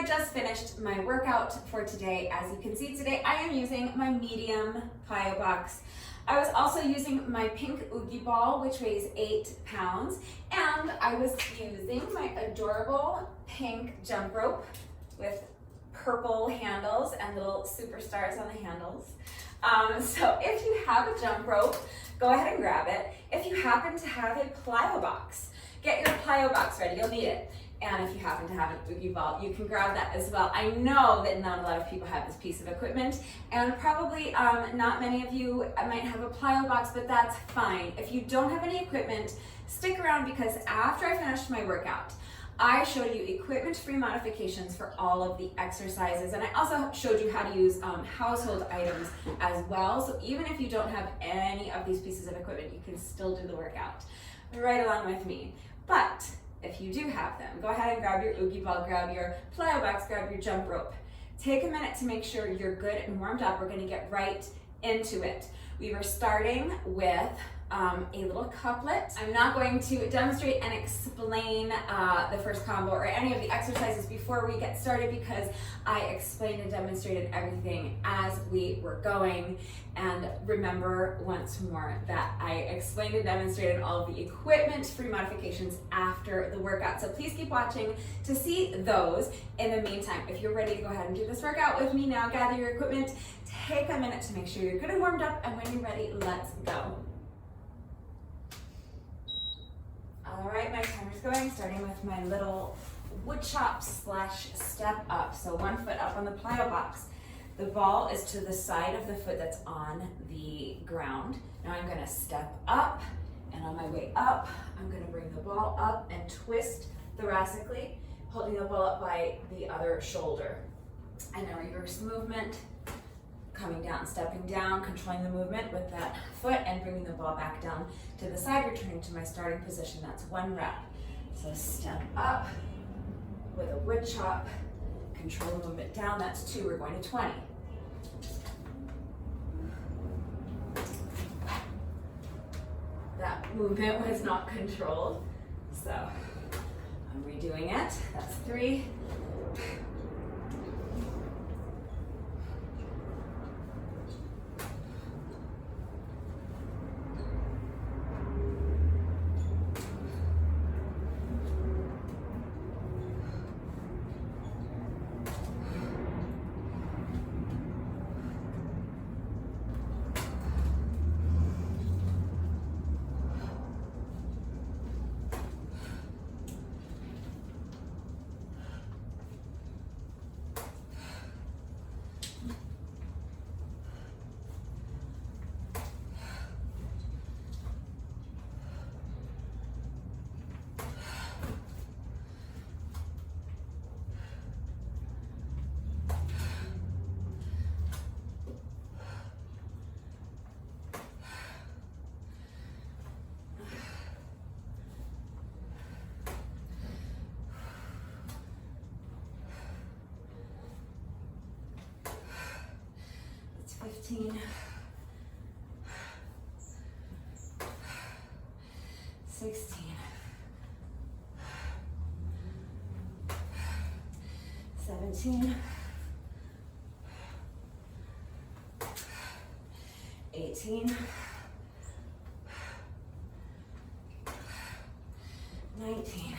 I just finished my workout for today. As you can see today, I am using my medium plyo box. I was also using my pink Oogie ball, which weighs 8 pounds, and I was using my adorable pink jump rope with purple handles and little superstars on the handles. So if you have a jump rope, go ahead and grab it. If you happen to have a plyo box, get your plyo box ready, you'll need it. And if you happen to have an Oogie ball, you can grab that as well. I know that not a lot of people have this piece of equipment, and probably not many of you might have a plyo box, but that's fine. If you don't have any equipment, stick around, because after I finished my workout, I showed you equipment-free modifications for all of the exercises, and I also showed you how to use household items as well. So even if you don't have any of these pieces of equipment, you can still do the workout right along with me. But if you do have them, go ahead and grab your Oogie ball, grab your plyo box, grab your jump rope. Take a minute to make sure you're good and warmed up. We're going to get right into it. We were starting with a little couplet. I'm not going to demonstrate and explain the first combo or any of the exercises before we get started, because I explained and demonstrated everything as we were going. And remember once more that I explained and demonstrated all of the equipment-free modifications after the workout. So please keep watching to see those. In the meantime, if you're ready to go ahead and do this workout with me now, gather your equipment, take a minute to make sure you're good and warmed up, and when you're ready, let's go. All right, my timer's going, starting with my little wood chop / step up. So 1 foot up on the plyo box. The ball is to the side of the foot that's on the ground. Now I'm gonna step up, and on my way up, I'm gonna bring the ball up and twist thoracically, holding the ball up by the other shoulder. And a reverse movement, coming down, stepping down, controlling the movement with that foot and bringing the ball back down to the side, returning to my starting position. That's 1 rep. So step up with a wood chop, control the movement down, that's 2, we're going to 20. That movement was not controlled, so I'm redoing it. That's 3. That's 15. 16. 17. 18. 19.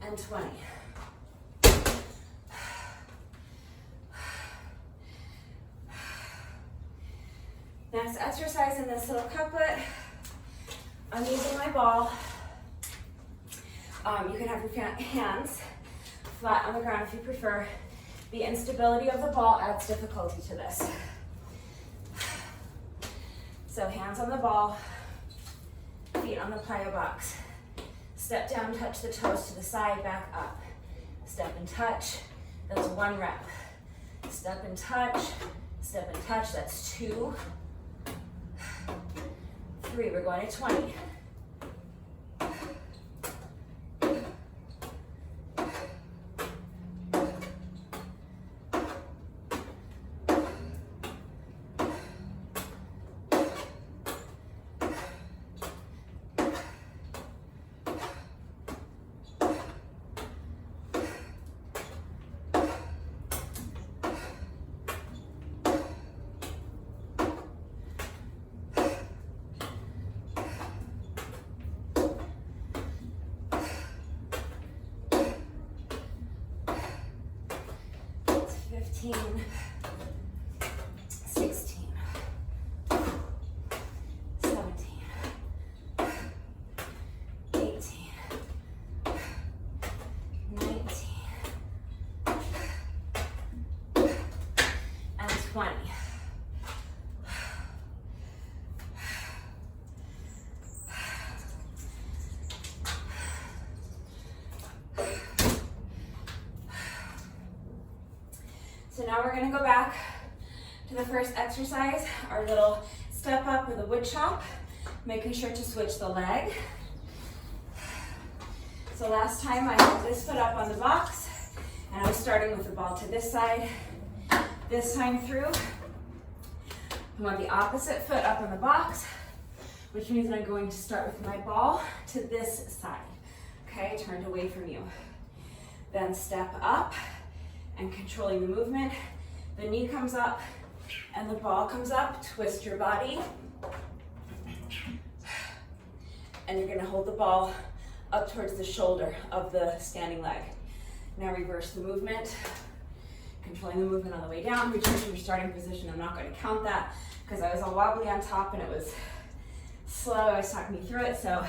And 20. Next exercise in this little couplet, I'm using my ball. You can have your hands flat on the ground if you prefer. The instability of the ball adds difficulty to this. So hands on the ball, feet on the plyo box. Step down, touch the toes to the side, back up. Step and touch, that's 1 rep. Step and touch, that's 2. 3, we're going to 20. 15, 16, 17, 18, 19, and 20. So now we're going to go back to the first exercise, our little step up with a wood chop, making sure to switch the leg. So last time I had this foot up on the box, and I was starting with the ball to this side. This time through, I want the opposite foot up on the box, which means I'm going to start with my ball to this side. Okay, turned away from you. Then step up and controlling the movement. The knee comes up and the ball comes up. Twist your body. And you're gonna hold the ball up towards the shoulder of the standing leg. Now reverse the movement. Controlling the movement on the way down. Return to your starting position. I'm not gonna count that because I was all wobbly on top and it was slow. I was talking me through it, so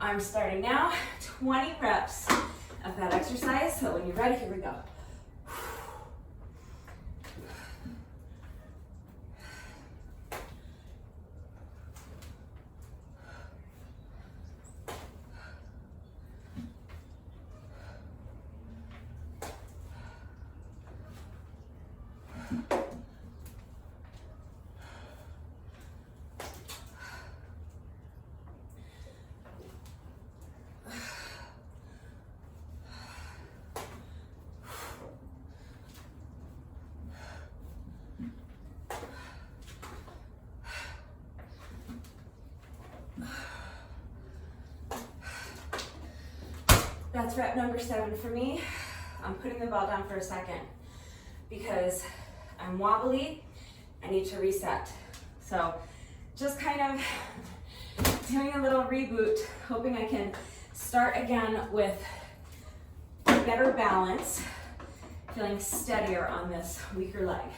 I'm starting now. 20 reps of that exercise. So when you're ready, here we go. That's rep number 7 for me. I'm putting the ball down for a second because I'm wobbly. I need to reset. So just kind of doing a little reboot, hoping I can start again with better balance, feeling steadier on this weaker leg.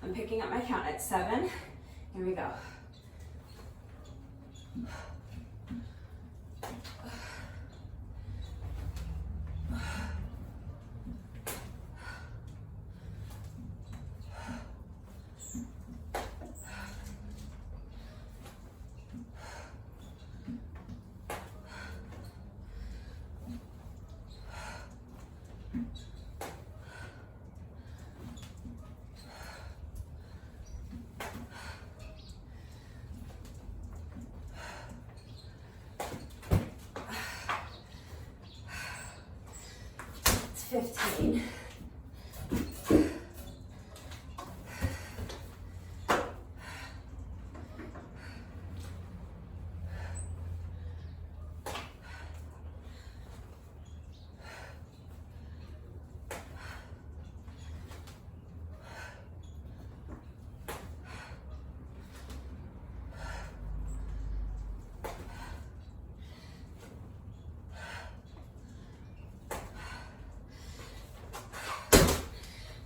I'm picking up my count at 7. Here we go. It's 15.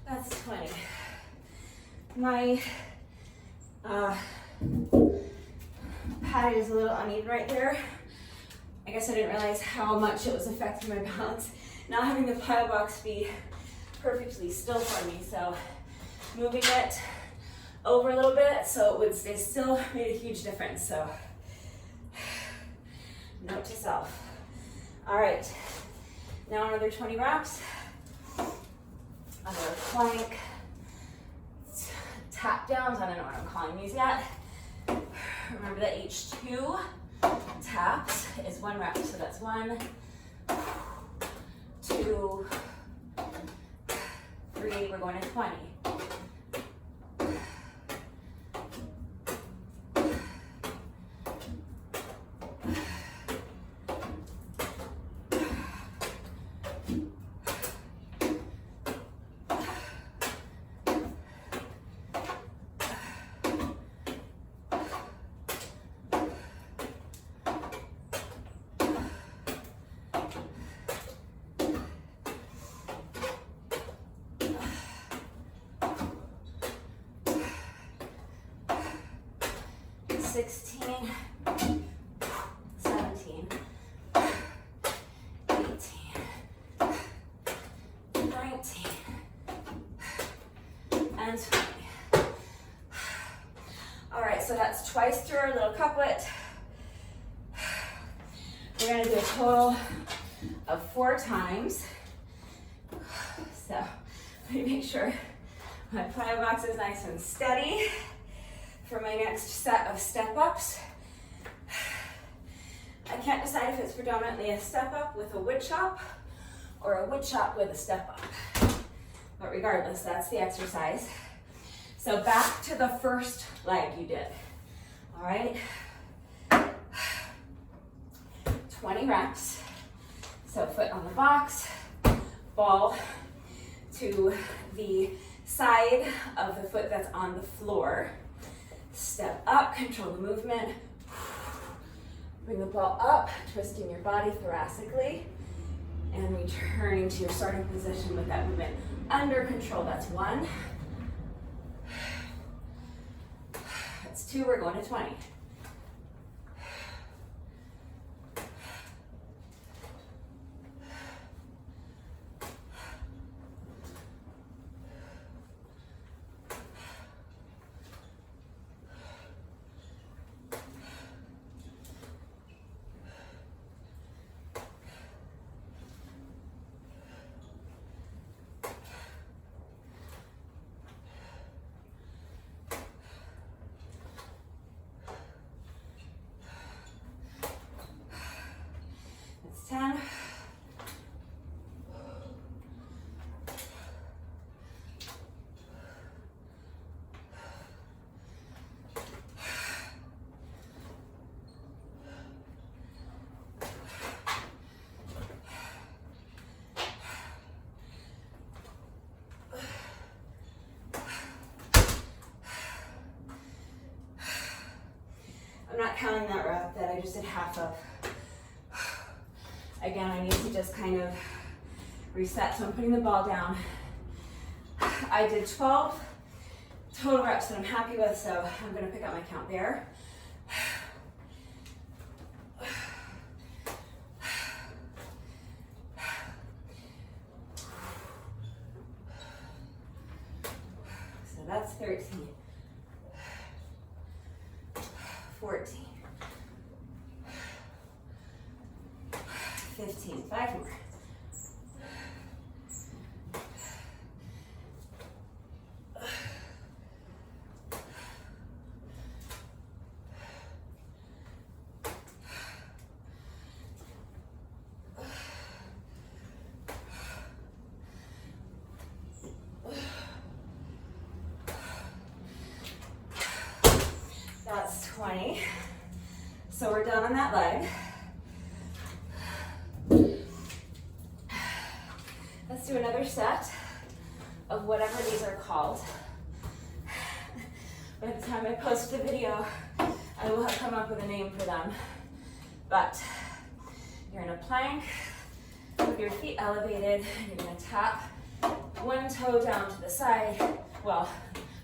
That's 20. My pad is a little uneven right there. I guess I didn't realize how much it was affecting my balance. Not having the plyo box be perfectly still for me, so moving it over a little bit so it would stay still made a huge difference. So note to self. All right, now another 20 reps. Another plank, tap downs. I don't know what I'm calling these yet. Remember that each 2 taps is 1 rep. So that's 1, 2, 3. We're going to 20. 16, 17, 18, 19, and 20. All right, so that's twice through our little couplet. We're gonna do a total of 4 times. So let me make sure my plyo box is nice and steady for my next set of step ups. I can't decide if it's predominantly a step up with a wood chop or a wood chop with a step up. But regardless, that's the exercise. So back to the first leg you did. All right. 20 reps. So foot on the box, ball to the side of the foot that's on the floor. Step up, control the movement. Bring the ball up, twisting your body thoracically, and returning to your starting position with that movement under control. That's 1. That's 2, we're going to 20. That's 10. I'm not counting that rep that I just did half of. Again, I need to just kind of reset, so I'm putting the ball down. I did 12 total reps that I'm happy with, so I'm gonna pick up my count there. So that's 13. 14, 15, 5 more. That's 20. So we're done on that leg. Let's do another set of whatever these are called. By the time I post the video, I will have come up with a name for them. But you're in a plank with your feet elevated. You're gonna tap one toe down to the side. Well,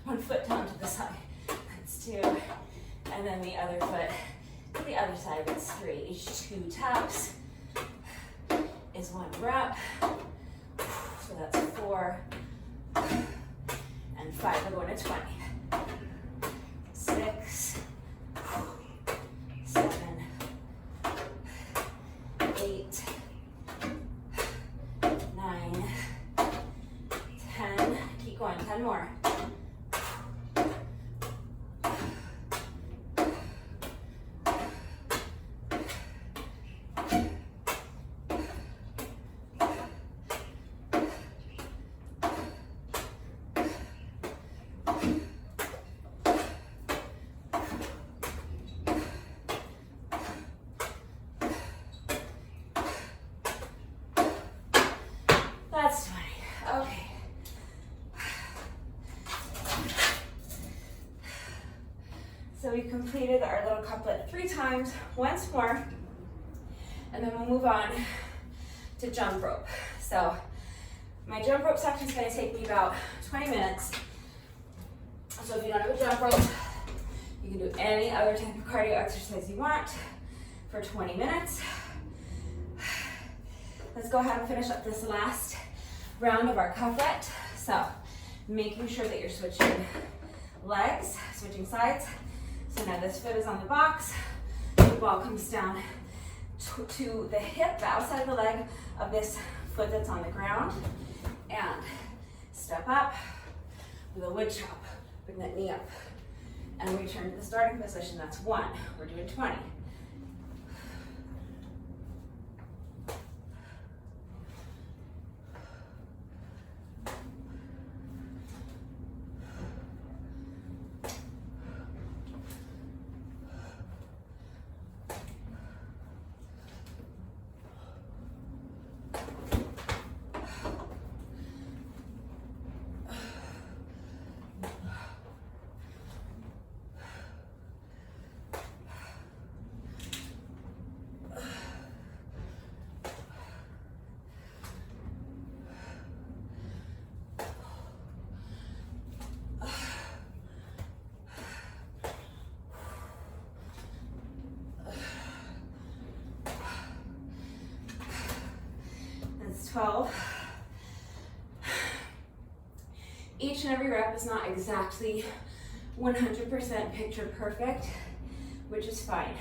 one foot down to the side. That's 2. And then the other foot to the other side, that's 3. Each 2 taps is 1 rep. So that's 4 and 5. We're going to 20. 6, 7, 8, 9, 10. Keep going, 10 more. That's 20. Okay. So we completed our little couplet 3 times, once more, and then we'll move on to jump rope. So my jump rope section is going to take me about 20 minutes. So if you don't have a jump rope, You can do any other type of cardio exercise you want for 20 minutes. Let's go ahead and finish up this last round of our couplet. So making sure that you're switching legs, switching sides. So now this foot is on the box, the ball comes down to the hip, the outside of the leg of this foot that's on the ground, and step up with a wood chop, bring that knee up, and return to the starting position. That's 1, we're doing 20. That's 12. Each and every rep is not exactly 100% picture perfect, which is fine.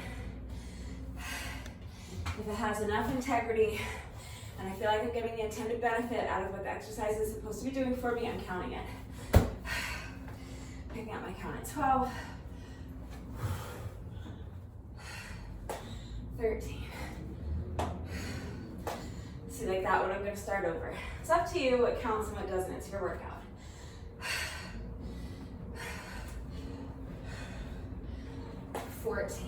If it has enough integrity and I feel like I'm getting the intended benefit out of what the exercise is supposed to be doing for me, I'm counting it. Picking up my count at 12, 13. See, like that one, I'm going to start over. It's up to you what counts and what doesn't. It's your workout. 14,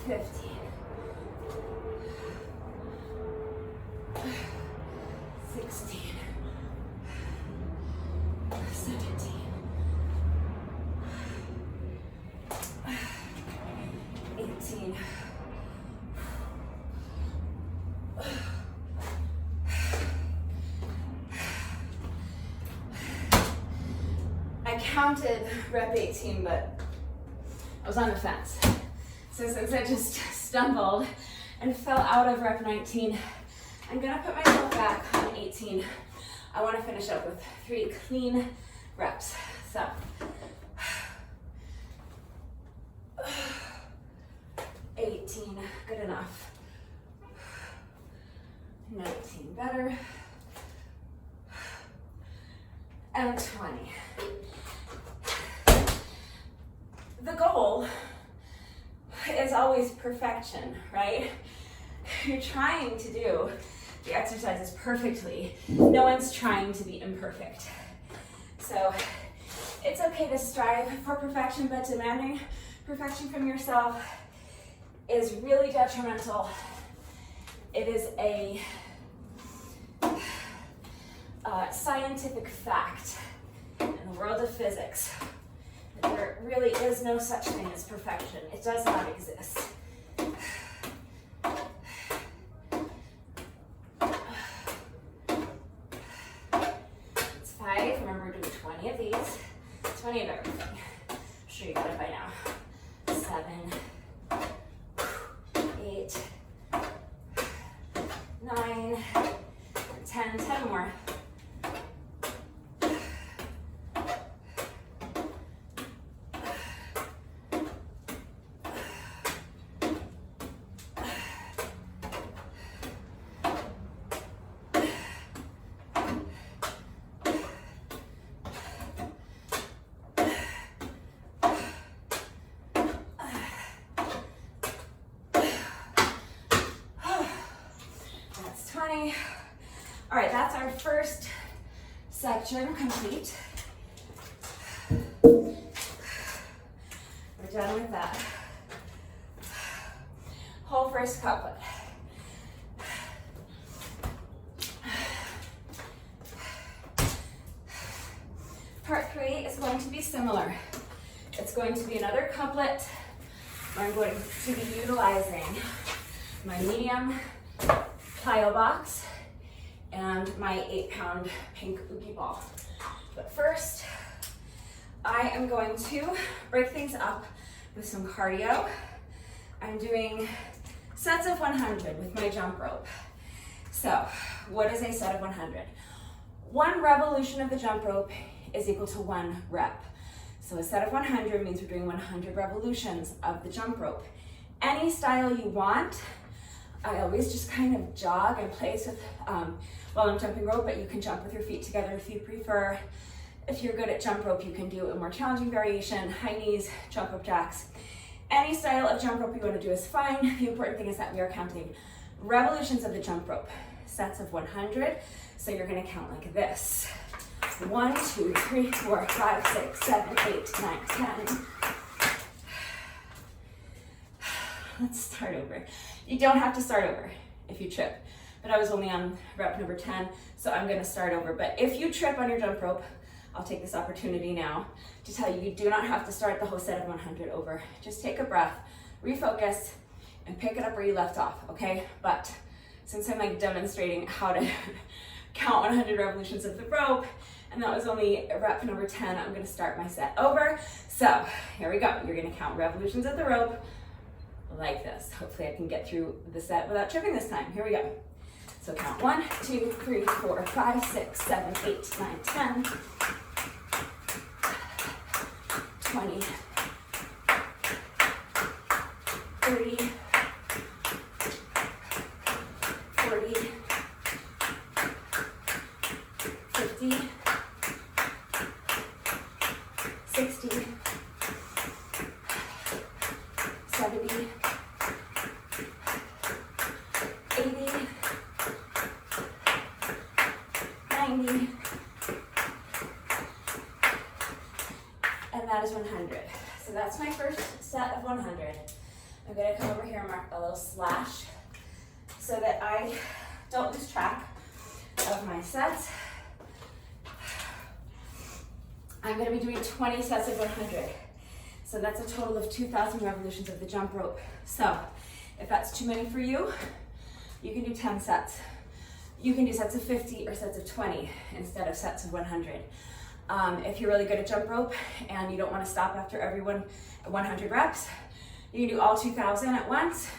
15, 16, 17, 18, I counted rep 18, but I was on the fence. So since I just stumbled and fell out of rep 19, I'm gonna put myself back on 18. I wanna finish up with 3 clean reps. So, 18, good enough. 19, better. And 20. The goal is always perfection, right? You're trying to do the exercises perfectly. No one's trying to be imperfect. So it's okay to strive for perfection, but demanding perfection from yourself is really detrimental. It is a scientific fact in the world of physics. There really is no such thing as perfection. It does not exist. It's 5. Remember, we're doing 20 of these. 20 of everything. I'm sure you got it by now. 7, 8, 9, 10. 10 more. All right, that's our first section complete. We're done with that. Whole first couplet. Part 3 is going to be similar. It's going to be another couplet where I'm going to be utilizing my medium plyo box and my 8-pound pink oogie ball. But first, I am going to break things up with some cardio. I'm doing sets of 100 with my jump rope. So, what is a set of 100? One revolution of the jump rope is equal to 1 rep. So a set of 100 means we're doing 100 revolutions of the jump rope. Any style you want. I always just kind of jog in place with, while I'm jumping rope, but you can jump with your feet together if you prefer. If you're good at jump rope, you can do a more challenging variation, high knees, jump rope jacks. Any style of jump rope you want to do is fine. The important thing is that we are counting revolutions of the jump rope, sets of 100. So you're going to count like this. 1, 2, 3, 4, 5, 6, 7, 8, 9, 10. Let's start over. You don't have to start over if you trip, but I was only on rep number 10, so I'm going to start over. But if you trip on your jump rope, I'll take this opportunity now to tell you, you do not have to start the whole set of 100 over. Just take a breath, refocus, and pick it up where you left off, okay? But since I'm like demonstrating how to count 100 revolutions of the rope, and that was only rep number 10, I'm gonna start my set over. So here we go. You're gonna count revolutions of the rope like this. Hopefully I can get through the set without tripping this time. Here we go. So count 1, 2, 3, 4, 5, 6, 7, 8, 9, 10, 20, 30, 40, 50, 60, 70, 80, 90, and that is 100. So that's my first set of 100. I'm going to come over here and mark a little slash so that I don't lose track of my sets. I'm going to be doing 20 sets of 100. So that's a total of 2,000 revolutions of the jump rope. So if that's too many for you, you can do 10 sets. You can do sets of 50 or sets of 20 instead of sets of 100. If you're really good at jump rope and you don't want to stop after every 100 reps, you can do all 2,000 at once.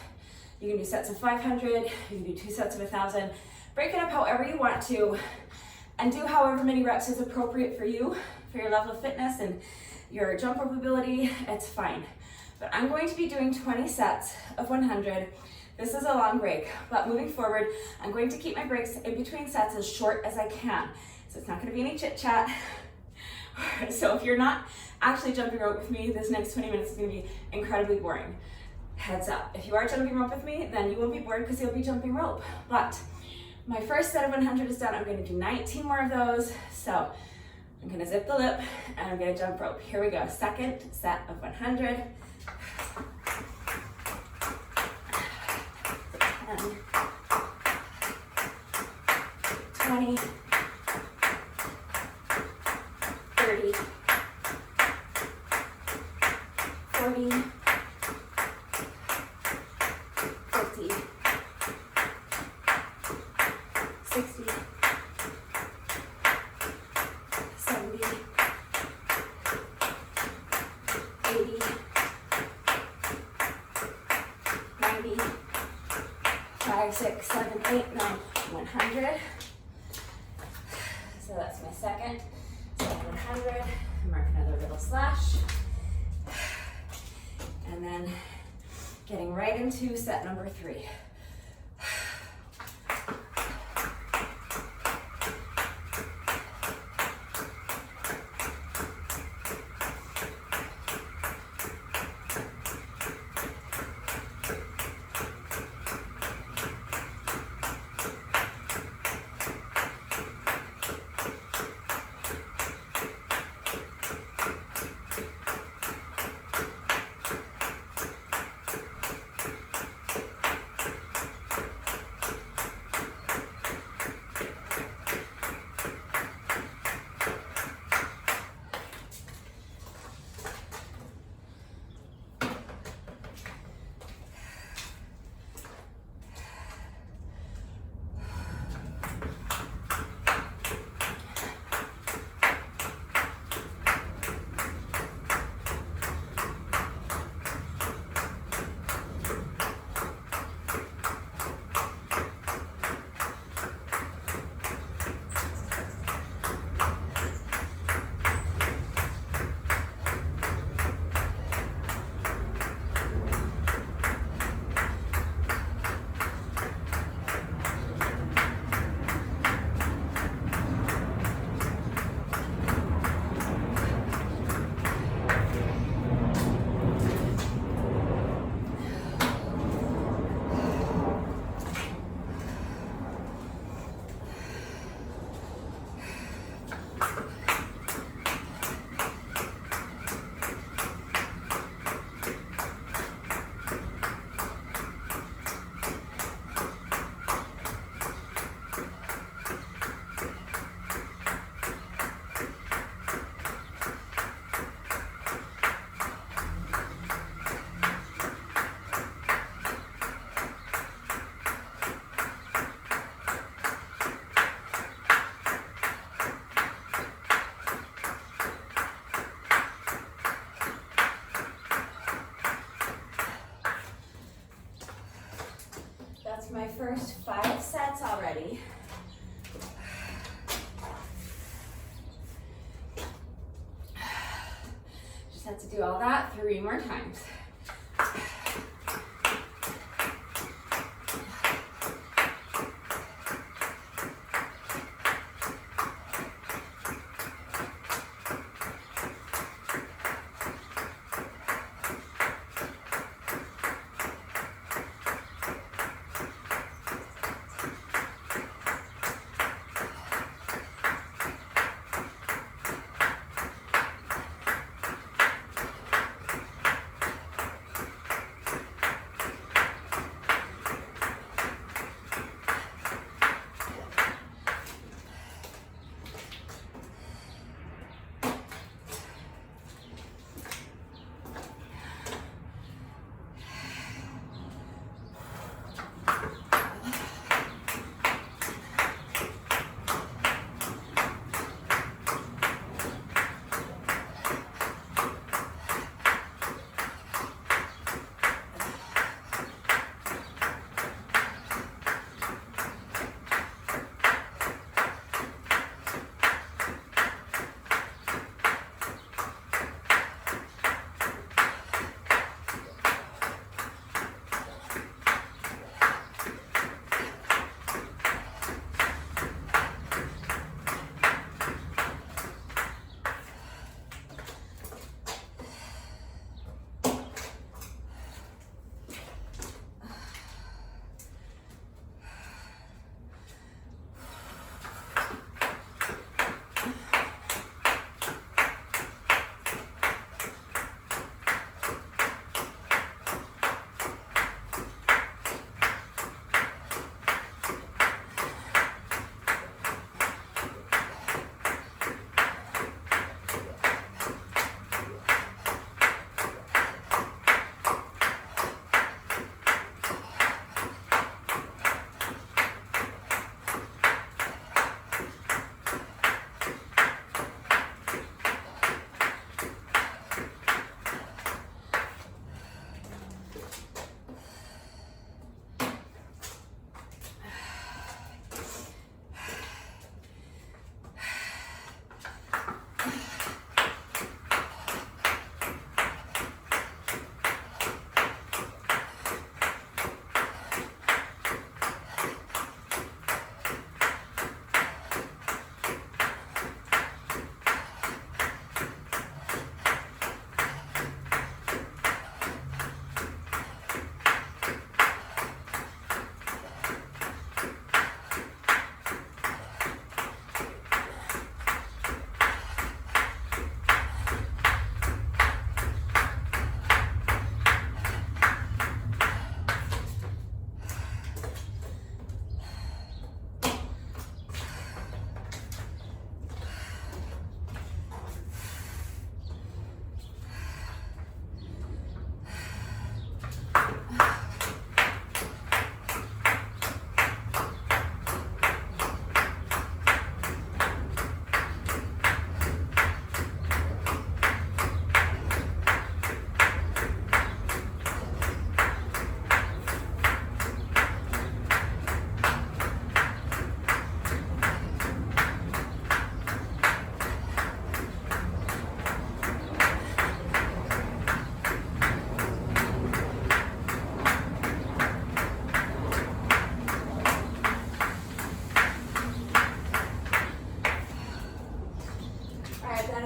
You can do sets of 500, you can do 2 sets of 1,000. Break it up however you want to and do however many reps is appropriate for you, for your level of fitness and your jump rope ability, it's fine. But I'm going to be doing 20 sets of 100. This is a long break, but moving forward, I'm going to keep my breaks in between sets as short as I can. So it's not going to be any chit chat. So if you're not actually jumping rope with me, this next 20 minutes is going to be incredibly boring. Heads up. If you are jumping rope with me, then you won't be bored because you'll be jumping rope. But my first set of 100 is done. I'm going to do 19 more of those. So I'm going to zip the lip and I'm going to jump rope. Here we go. Second set of 100. 10, 20, 30, 40, 50, 60, 70, 80, 90, 5, 6, 7, 8, 9, 100. So that's my second. So 100. Mark another little slash. And then getting right into set number 3. my first 5 sets already. Just have to do all that 3 more times.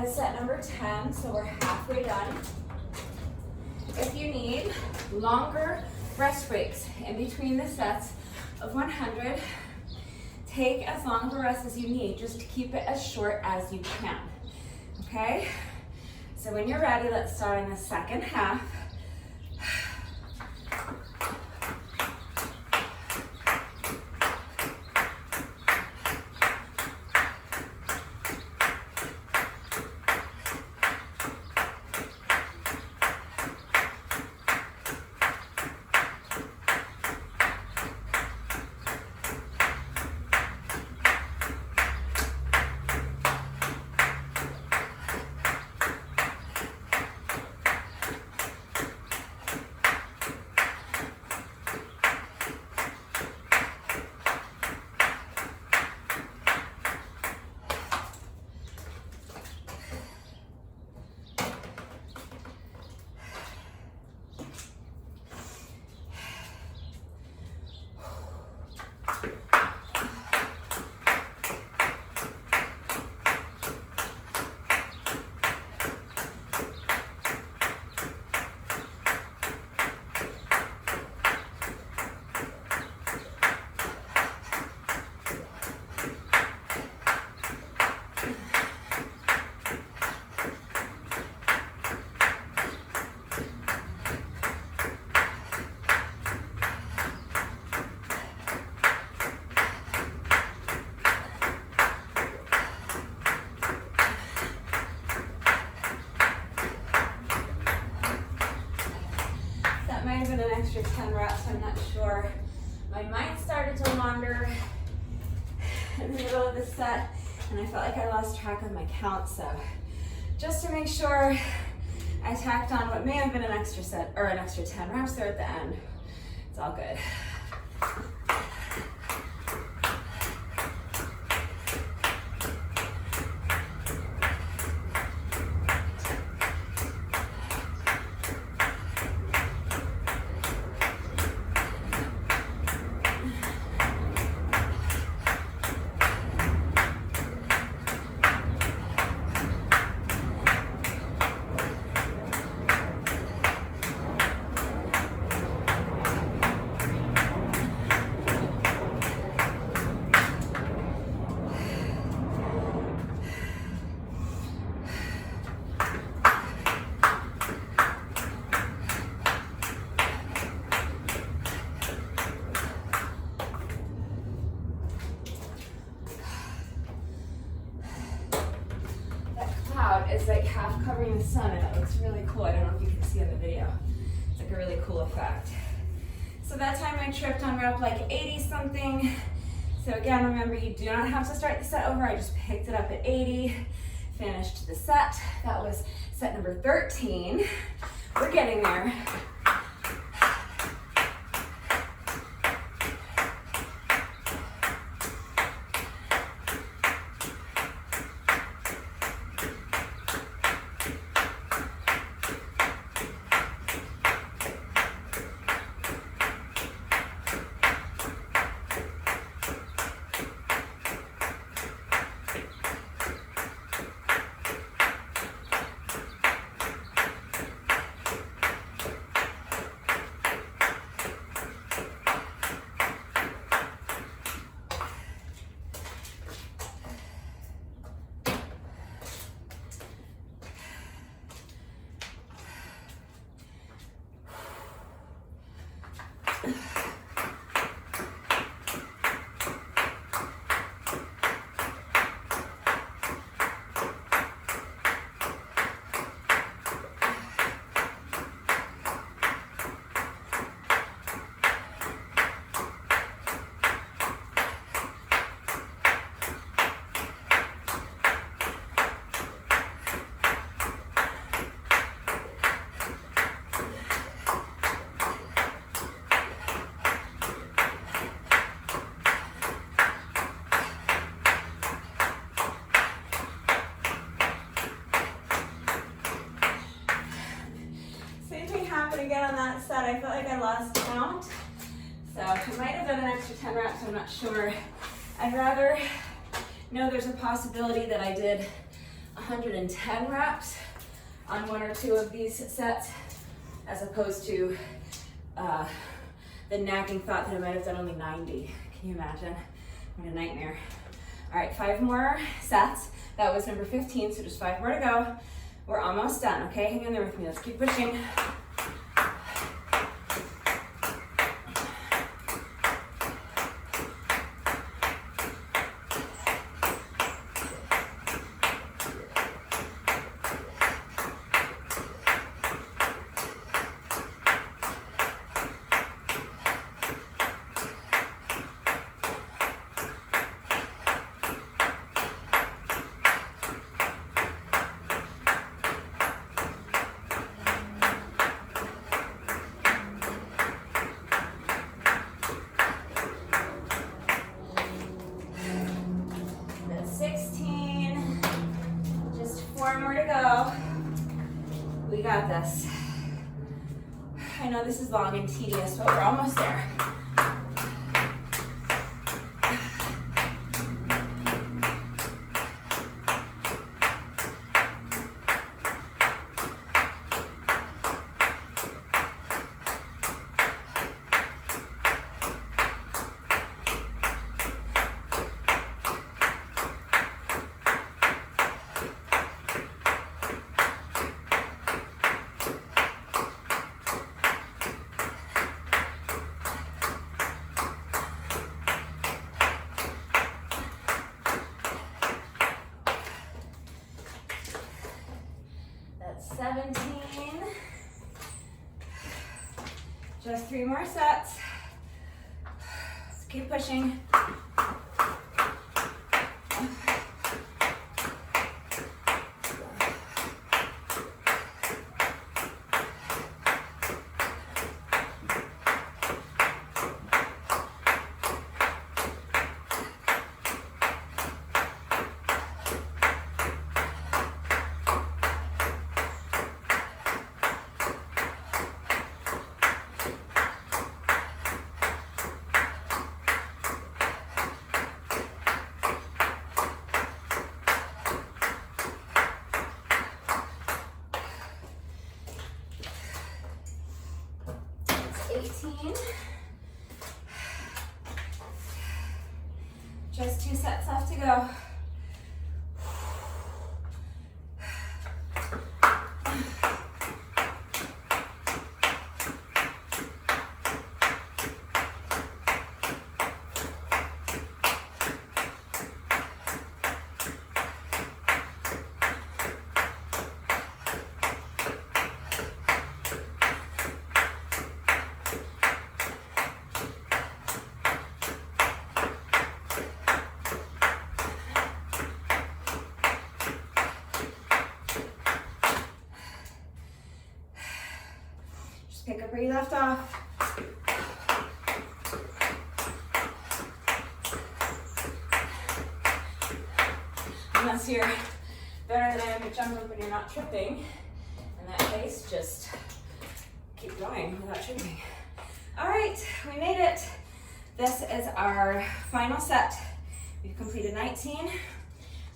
Set number 10, so we're halfway done. If you need longer rest breaks in between the sets of 100, take as long of a rest as you need, just to keep it as short as you can, okay? So when you're ready, let's start in the second half. 10 reps, I'm not sure. My mind started to wander in the middle of the set, and I felt like I lost track of my count, so just to make sure, I tacked on what may have been an extra set, or an extra 10 reps there at the end. It's all good. Is like half covering the sun, and it looks really cool. I don't know if you can see in the video. It's like a really cool effect. So that time I tripped on rep like 80 something. So again, remember, you do not have to start the set over. I just picked it up at 80, finished the set. That was set number 13. We're getting there. Again on that set, I felt like I lost count. So I might have done an extra 10 reps, I'm not sure. I'd rather know there's a possibility that I did 110 reps on one or two of these sets, as opposed to the nagging thought that I might have done only 90. Can you imagine? What a nightmare. All right, 5 more sets. That was number 15, so just 5 more to go. We're almost done, okay? Hang in there with me, let's keep pushing. We got this. I know this is long and tedious, but we're almost there. Just 3 more sets. Let's keep pushing. Just 2 sets left to go. Pick up where you left off. Unless you're better than I am at jump rope and you're not tripping, in that case, just keep going without tripping. All right, we made it. This is our final set. We've completed 19.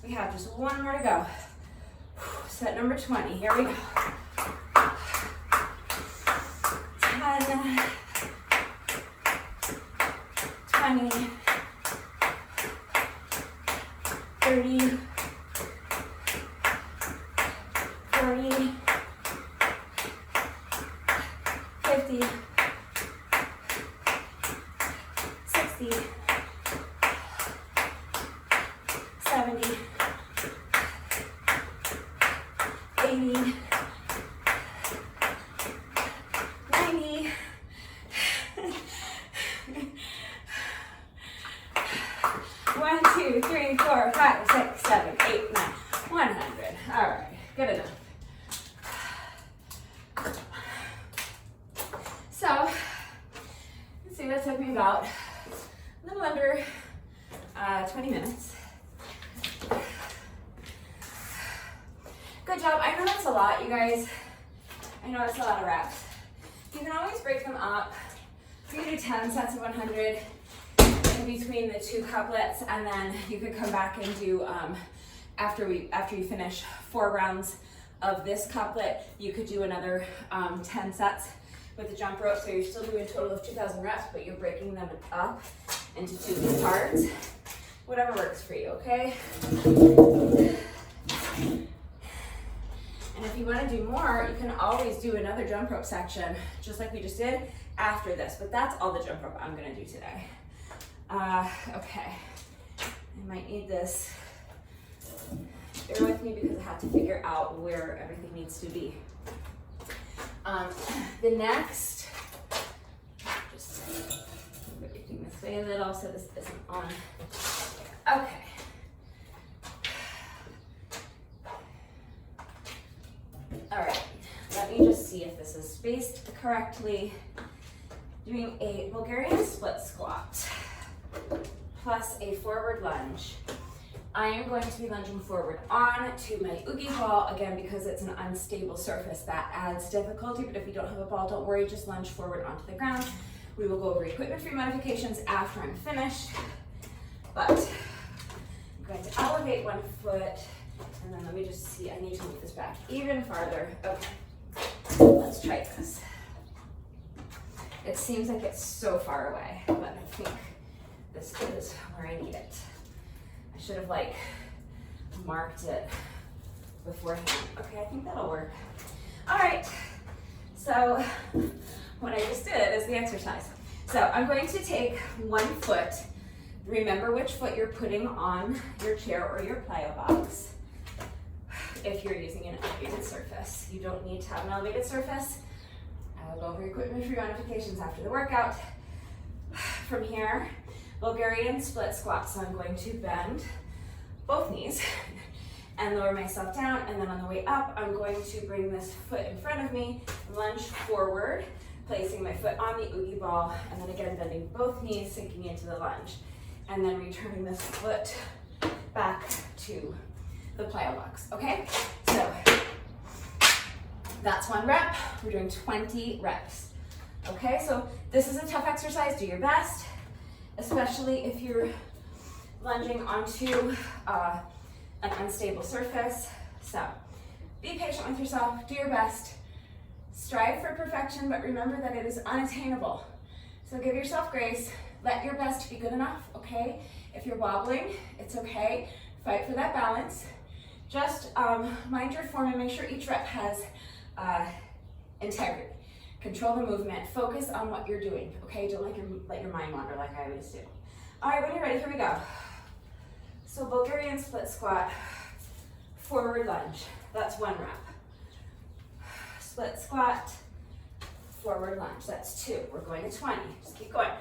We have just 1 more to go. Set number 20, here we go. 10, 20, 30, 40, 50, 60, 70, 80, 90, 1, 2, 3, 4, 5, 6, 7, 8, 9, 100. All right, good enough. So, let's see, that took me about a little under 20 minutes. Good job. I know that's a lot, you guys. I know it's a lot of reps. You can always break them up. You can do 10 sets of 100 in between the 2 couplets, and then you could come back and do, after you finish 4 rounds of this couplet, you could do another 10 sets with the jump rope. So you're still doing a total of 2,000 reps, but you're breaking them up into 2 parts. Whatever works for you, okay? And if you want to do more, you can always do another jump rope section, just like we just did after this. But that's all the jump rope I'm going to do today. Okay, I might need this. Bear with me because I have to figure out where everything needs to be. The next, just move everything this way a little so this isn't on. Okay. All right, let me just see if this is spaced correctly. Doing a Bulgarian split squat plus a forward lunge. I am going to be lunging forward on to my oogie ball, again, because it's an unstable surface. That adds difficulty, but if you don't have a ball, don't worry, just lunge forward onto the ground. We will go over equipment-free modifications after I'm finished, but I'm going to elevate 1 foot, and then let me just see, I need to move this back even farther. Okay, let's try this. It seems like it's so far away, but I think this is where I need it. I should have marked it beforehand. Okay, I think that'll work. All right, so what I just did is the exercise. So I'm going to take 1 foot. Remember which foot you're putting on your chair or your plyo box if you're using an elevated surface. You don't need to have an elevated surface. I'll go over equipment free modifications after the workout. From here, Bulgarian split squat. So I'm going to bend both knees and lower myself down, and then on the way up, I'm going to bring this foot in front of me, lunge forward, placing my foot on the oogie ball, and then again bending both knees, sinking into the lunge, and then returning this foot back to the plyo box, okay? So that's 1 rep. We're doing 20 reps, okay? So this is a tough exercise. Do your best, especially if you're lunging onto an unstable surface. So be patient with yourself, do your best, strive for perfection, but remember that it is unattainable. So give yourself grace, let your best be good enough, okay? If you're wobbling, it's okay. Fight for that balance. Just mind your form and make sure each rep has integrity. Control the movement, focus on what you're doing, okay? Don't let your mind wander like I always do. All right, when you're ready, here we go. So Bulgarian split squat, forward lunge. That's 1 rep. Split squat, forward lunge. That's 2. We're going to 20. Just keep going.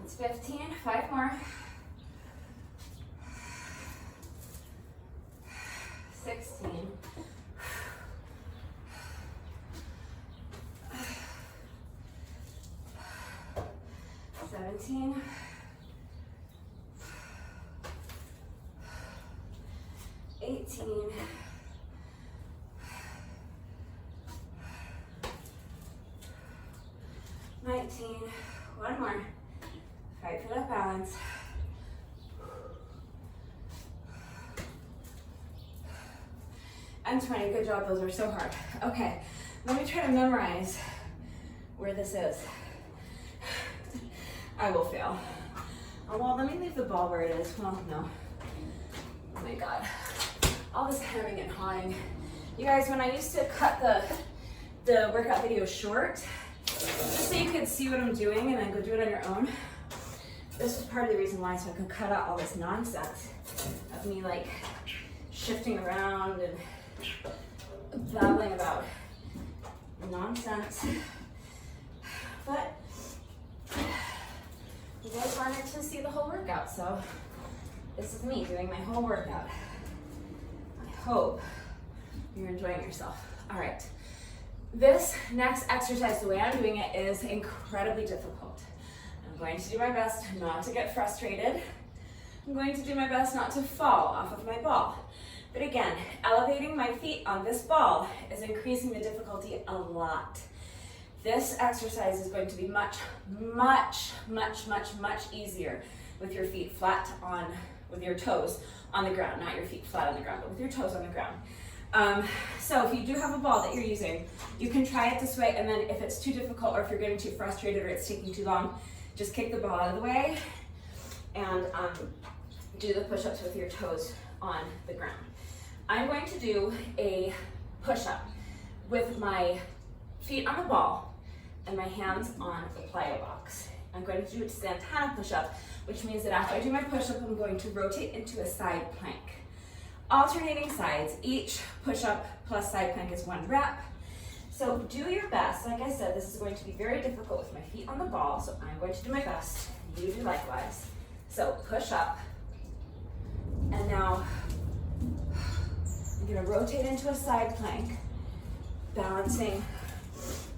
That's 15, 5 more. 16. 17. 18. 19. 1 more. Fight for that balance. And 20, good job, those are so hard. Okay, let me try to memorize where this is. I will fail. Oh, well, let me leave the ball where it is. Well, no. Oh my God. All this hemming and hawing. You guys, when I used to cut the workout video short, just so you could see what I'm doing and then go do it on your own, this was part of the reason why, so I could cut out all this nonsense of me like shifting around and babbling about nonsense. But you guys wanted to see the whole workout, so this is me doing my whole workout. I hope you're enjoying yourself. All right, this next exercise, the way I'm doing it is incredibly difficult. I'm going to do my best not to get frustrated. I'm going to do my best not to fall off of my ball. But again, elevating my feet on this ball is increasing the difficulty a lot. This exercise is going to be much, much, much, much, much easier with your feet flat on, with your toes on the ground, not your feet flat on the ground, but with your toes on the ground. So if you do have a ball that you're using, you can try it this way, and then if it's too difficult or if you're getting too frustrated or it's taking too long, just kick the ball out of the way and do the push-ups with your toes on the ground. I'm going to do a push-up with my feet on the ball and my hands on the plyo box. I'm going to do a Santana push-up, which means that after I do my push-up, I'm going to rotate into a side plank. alternating sides. Each push-up plus side plank is 1 rep. So do your best. Like I said, this is going to be very difficult with my feet on the ball, so I'm going to do my best. You do likewise. So push up. And now I'm gonna rotate into a side plank, balancing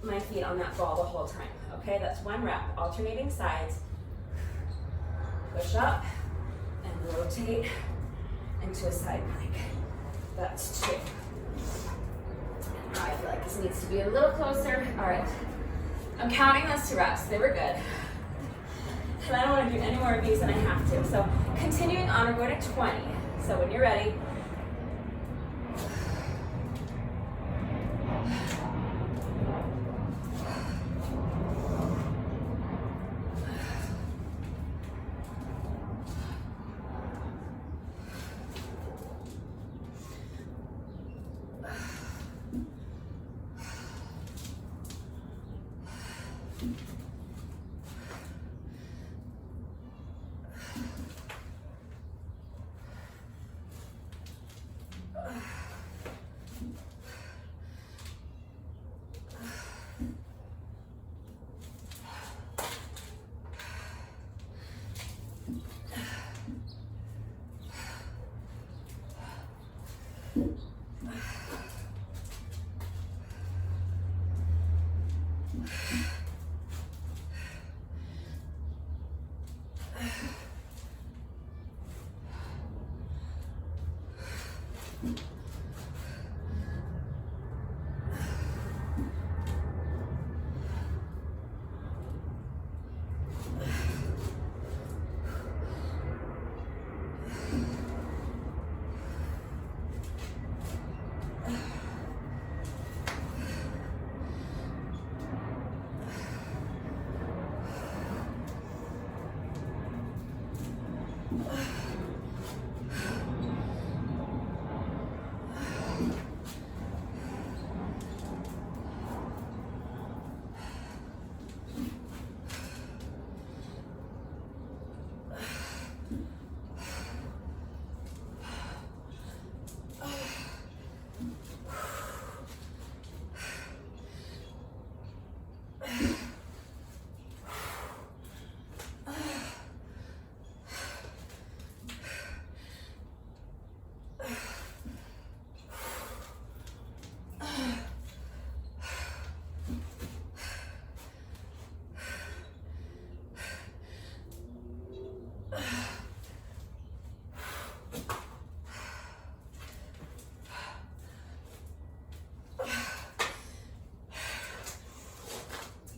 my feet on that ball the whole time. Okay, that's 1 rep, alternating sides. Push up and rotate into a side plank. That's 2. Now I feel like this needs to be a little closer. All right, I'm counting those 2 reps. They were good. And I don't want to do any more of these than I have to. So continuing on, we're going to 20. So when you're ready,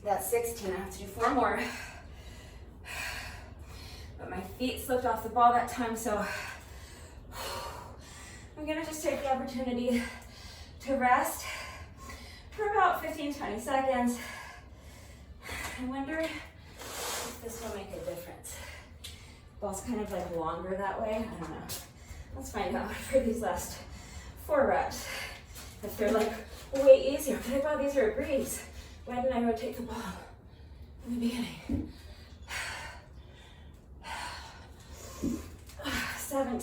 that's 16. I have to do 4 more. But my feet slipped off the ball that time, so I'm gonna just take the opportunity to rest for about 15-20 seconds. I wonder if this will make a difference. Ball's kind of like longer that way. I don't know. Let's find out for these last 4 reps. If they're like way easier. But I thought these are a breeze. Why didn't I rotate the ball in the beginning? 17.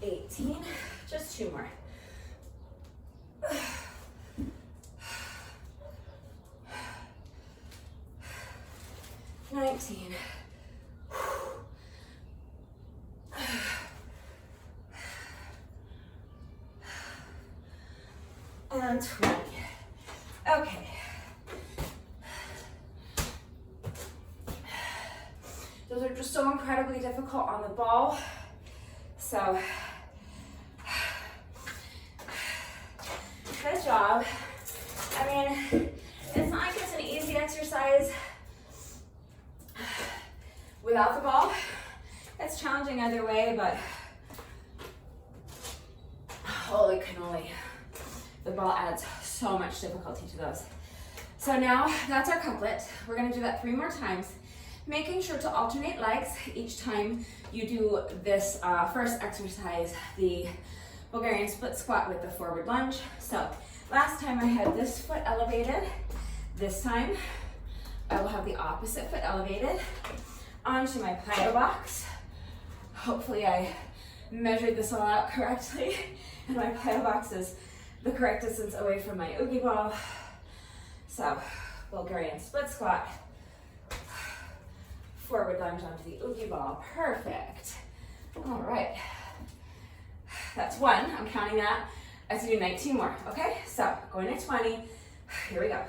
18. Just 2 more. 19. And 20. Okay. Those are just so incredibly difficult on the ball. So, good job. I mean, it's not like it's an easy exercise without the ball. It's challenging either way, but holy cannoli. The ball adds so much difficulty to those. So now that's our couplet. We're gonna do that 3 more times, making sure to alternate legs each time you do this first exercise, the Bulgarian split squat with the forward lunge. So last time I had this foot elevated. This time I will have the opposite foot elevated onto my plyo box. Hopefully I measured this all out correctly and my plyo box is the correct distance away from my oogie ball. So, Bulgarian split squat, forward lunge onto the oogie ball, perfect. All right, that's one, I'm counting that as you do 19 more, okay? So, going to 20, here we go.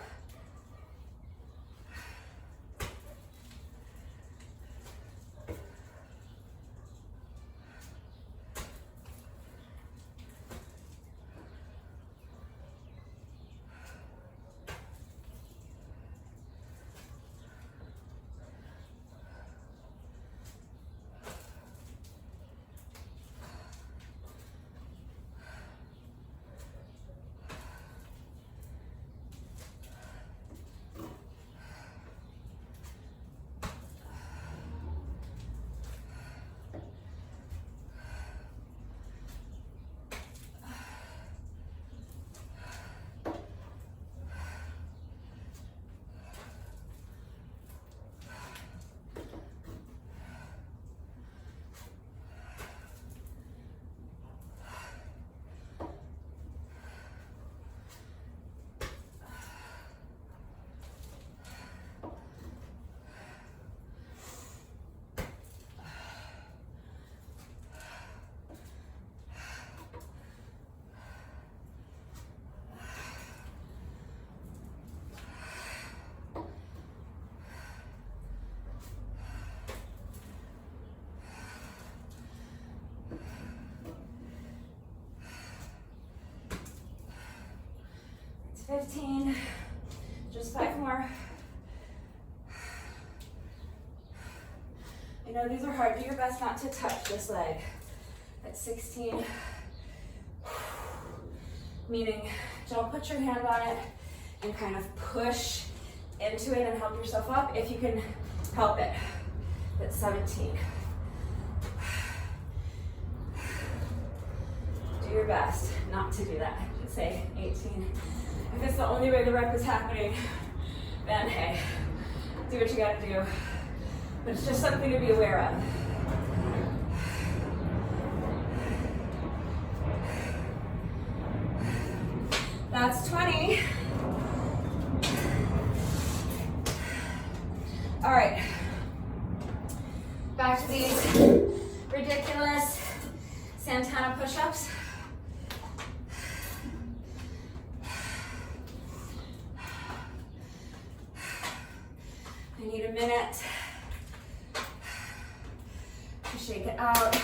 It's 15, just 5 more. I know these are hard, do your best not to touch this leg. At 16, meaning don't put your hand on it and kind of push into it and help yourself up if you can help it. At 17. Do your best not to do that. Just say 18. If it's the only way the rep is happening, then hey, do what you gotta do. But it's just something to be aware of. That's 20. All right. Back to these ridiculous Santana push-ups. I need a minute to shake it out.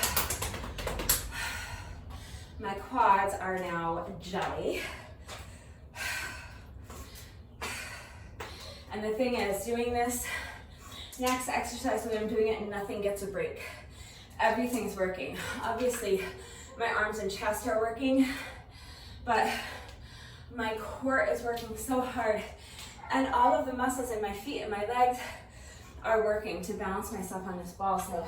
My quads are now jelly. And the thing is, doing this next exercise, the way I'm doing it, and nothing gets a break. Everything's working. Obviously, my arms and chest are working, but my core is working so hard. And all of the muscles in my feet and my legs are working to balance myself on this ball. So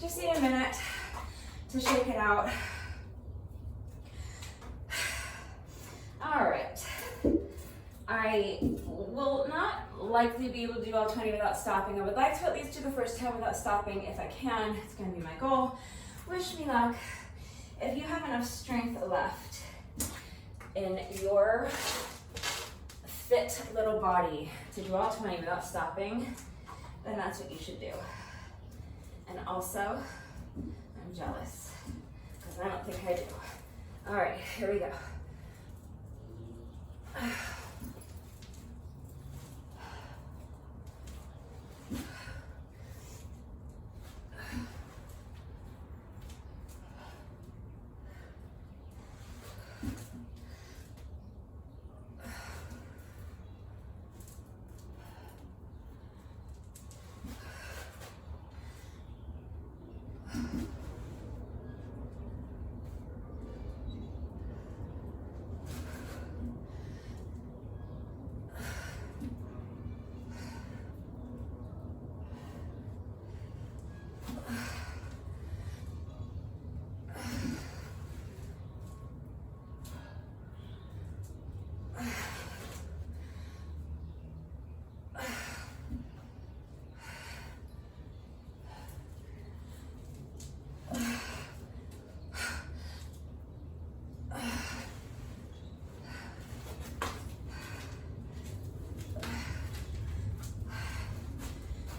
just need a minute to shake it out. All right. I will not likely be able to do all 20 without stopping. I would like to at least do the first 10 without stopping if I can. It's going to be my goal. Wish me luck. If you have enough strength left in your fit little body to do all 20 without stopping, then that's what you should do. And also, I'm jealous because I don't think I do. All right, here we go.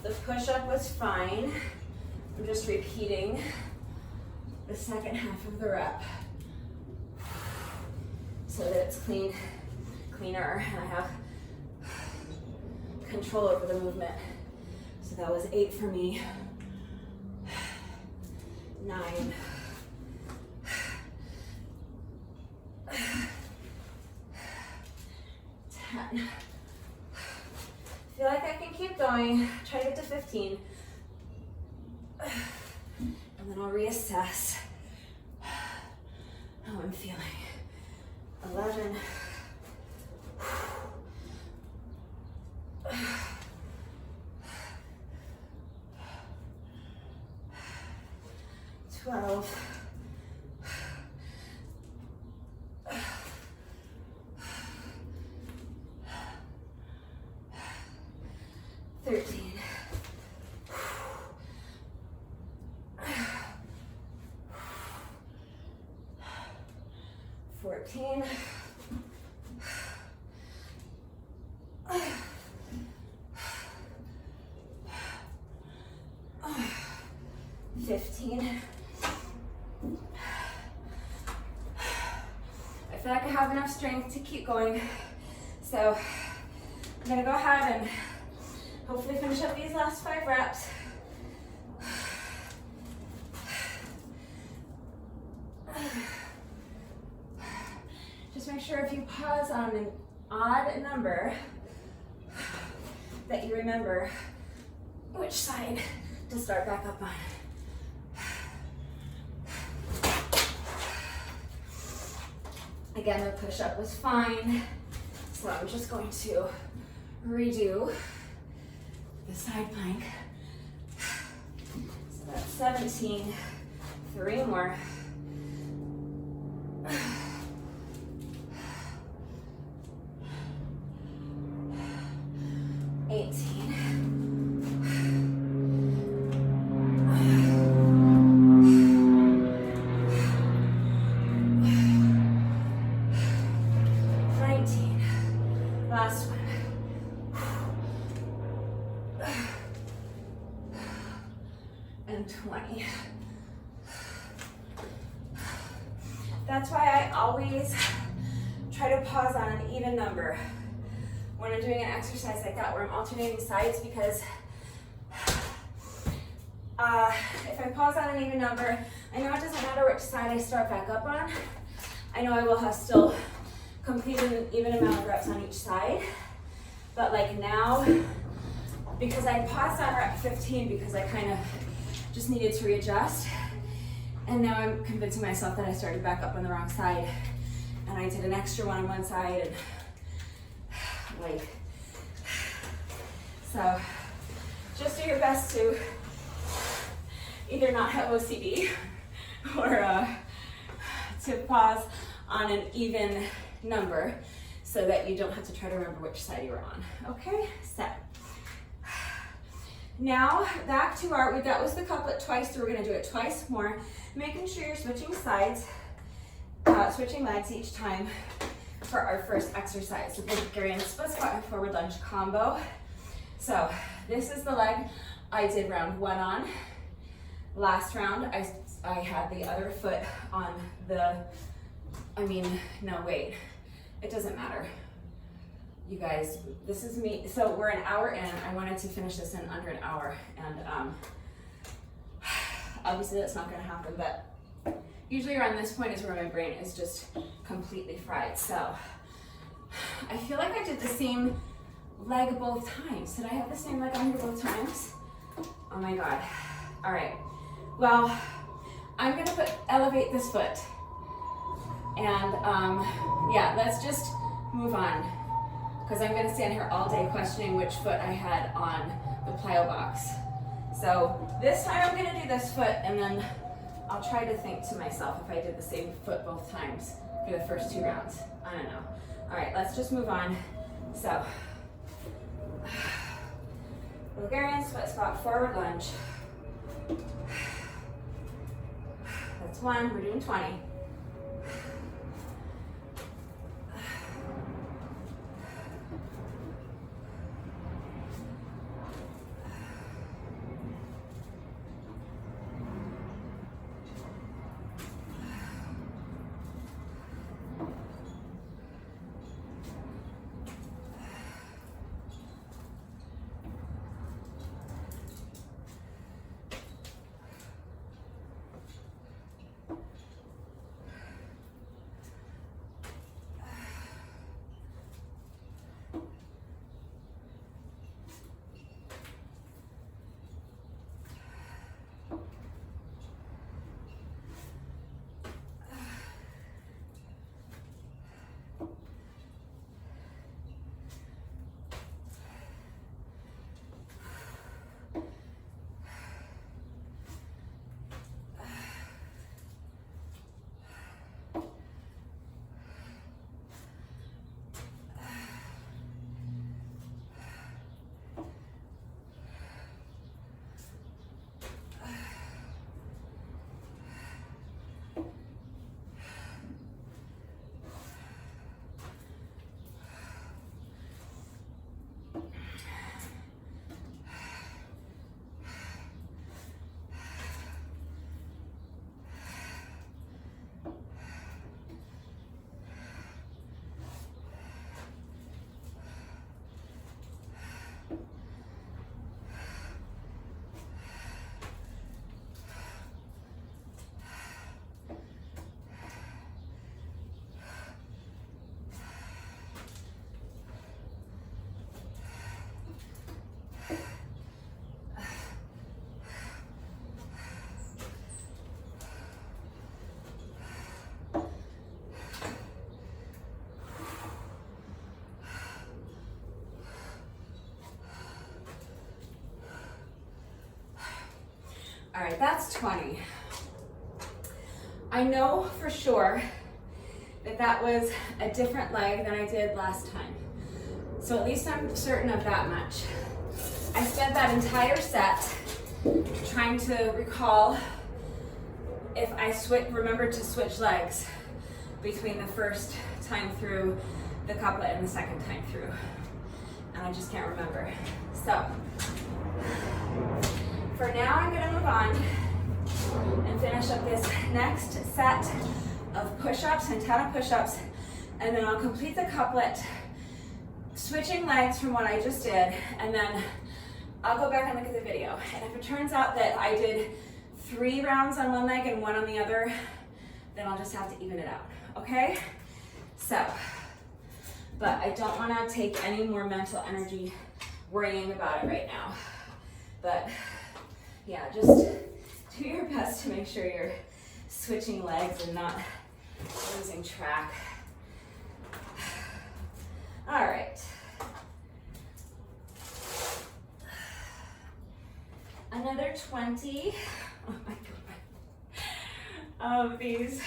The push-up was fine. I'm just repeating the second half of the rep so that it's cleaner, and I have control over the movement. So that was 8 for me. 9. 10. Feel like I can keep going. Try to get to 15. And then I'll reassess how I'm feeling. 11. 12. 13. 14. 15. I feel like I have enough strength to keep going, so I'm gonna go ahead and hopefully finish up these last 5 reps. Just make sure if you pause on an odd number that you remember which side to start back up on. Again, the push-up was fine, so I'm just going to redo the side plank. So that's 17, 3 more. 18. 19. Last one. And 20. That's why I always try to pause on an even number when I'm doing an exercise like that where I'm alternating sides, because if I pause on an even number, I know it doesn't matter which side I start back up on. I know I will have still completed an even amount of reps on each side. But like now, because I paused on rep 15 because I kind of just needed to readjust, and now I'm convincing myself that I started back up on the wrong side, and I did an extra one on one side, and like, so just do your best to either not have OCD or to pause on an even number so that you don't have to try to remember which side you were on. Okay, so now back to that was the couplet twice, so we're gonna do it twice more, making sure you're switching sides, switching legs each time for our first exercise, the Bulgarian split squat and forward lunge combo. So this is the leg I did round 1 on. Last round, I had the other foot on the, no, wait, it doesn't matter. You guys, this is me. So we're an hour in. I wanted to finish this in under an hour, and obviously that's not gonna happen, but usually around this point is where my brain is just completely fried. So I feel like I did the same leg both times. Did I have the same leg on here both times? Oh my God. All right. Well, I'm gonna elevate this foot. And yeah, let's just move on, because I'm gonna stand here all day questioning which foot I had on the plyo box. So this time I'm gonna do this foot, and then I'll try to think to myself if I did the same foot both times for the first 2 rounds. I don't know. All right, let's just move on. So, Bulgarian split squat, forward lunge. That's 1, we're doing 20. 22. All right, that's 20. I know for sure that that was a different leg than I did last time. So at least I'm certain of that much. I spent that entire set trying to recall if I remembered to switch legs between the first time through the couplet and the second time through. And I just can't remember. So, for now I'm gonna move on and finish up this next set of push-ups, Santana push-ups, and then I'll complete the couplet, switching legs from what I just did, and then I'll go back and look at the video. And if it turns out that I did 3 rounds on one leg and 1 on the other, then I'll just have to even it out, okay? So, but I don't wanna take any more mental energy worrying about it right now. But yeah, just do your best to make sure you're switching legs and not losing track. All right. Another 20, oh my God, of these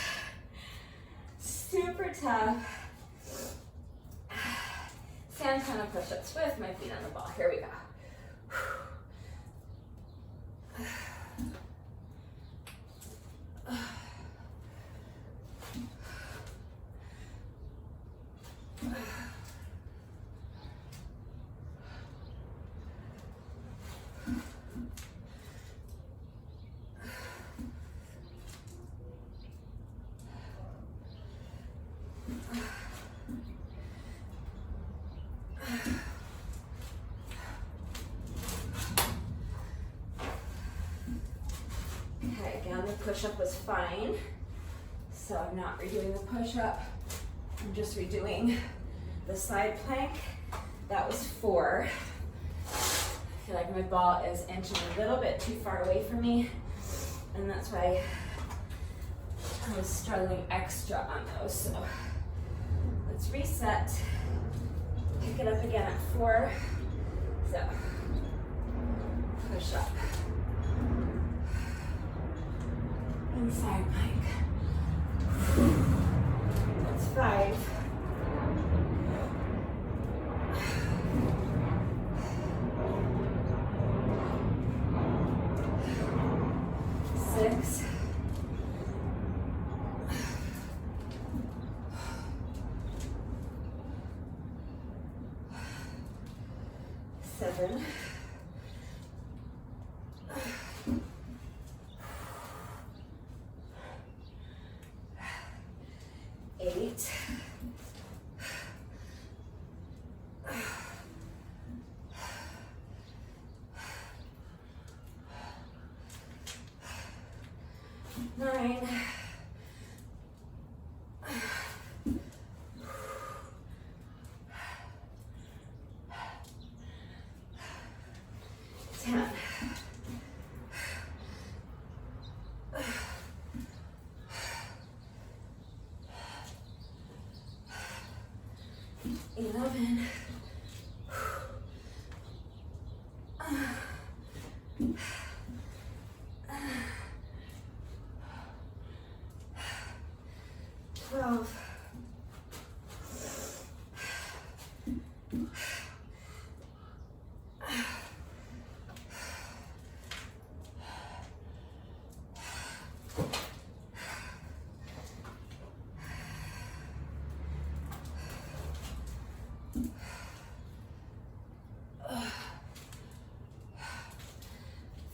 super tough Santana push-ups with my feet on the ball. Here we go. Okay, again, the push-up was fine. So I'm not redoing the push-up. I'm just redoing the side plank. That was 4. I feel like my ball is inching a little bit too far away from me, and that's why I was struggling extra on those. So let's reset. Pick it up again at 4. So push up. And side plank. That's 5. 6. 7. 8. 9. 10. 11. 12.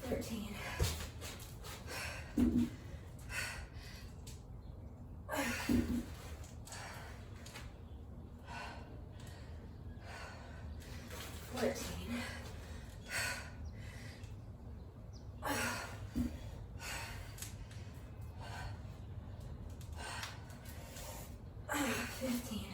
13. 14. 15.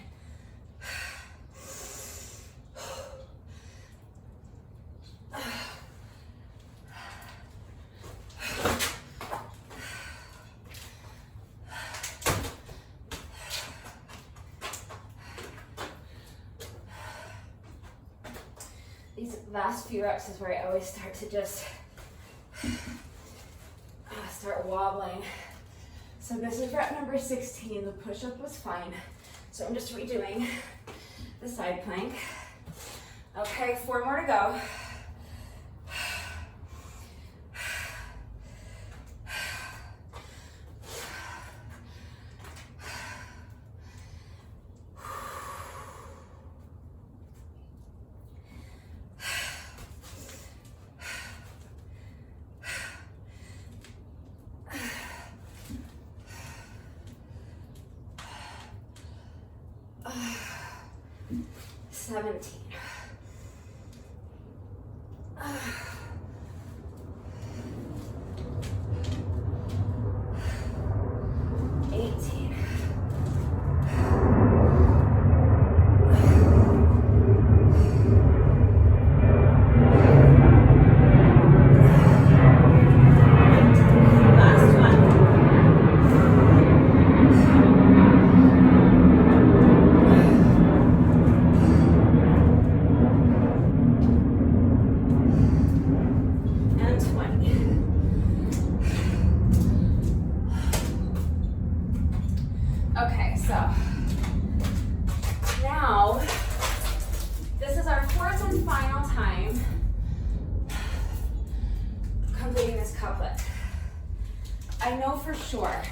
'These last few reps is where I always start to just wobbling. So this is rep number 16. The push-up was fine. So I'm just redoing the side plank. Okay, 4 more to go. I know for sure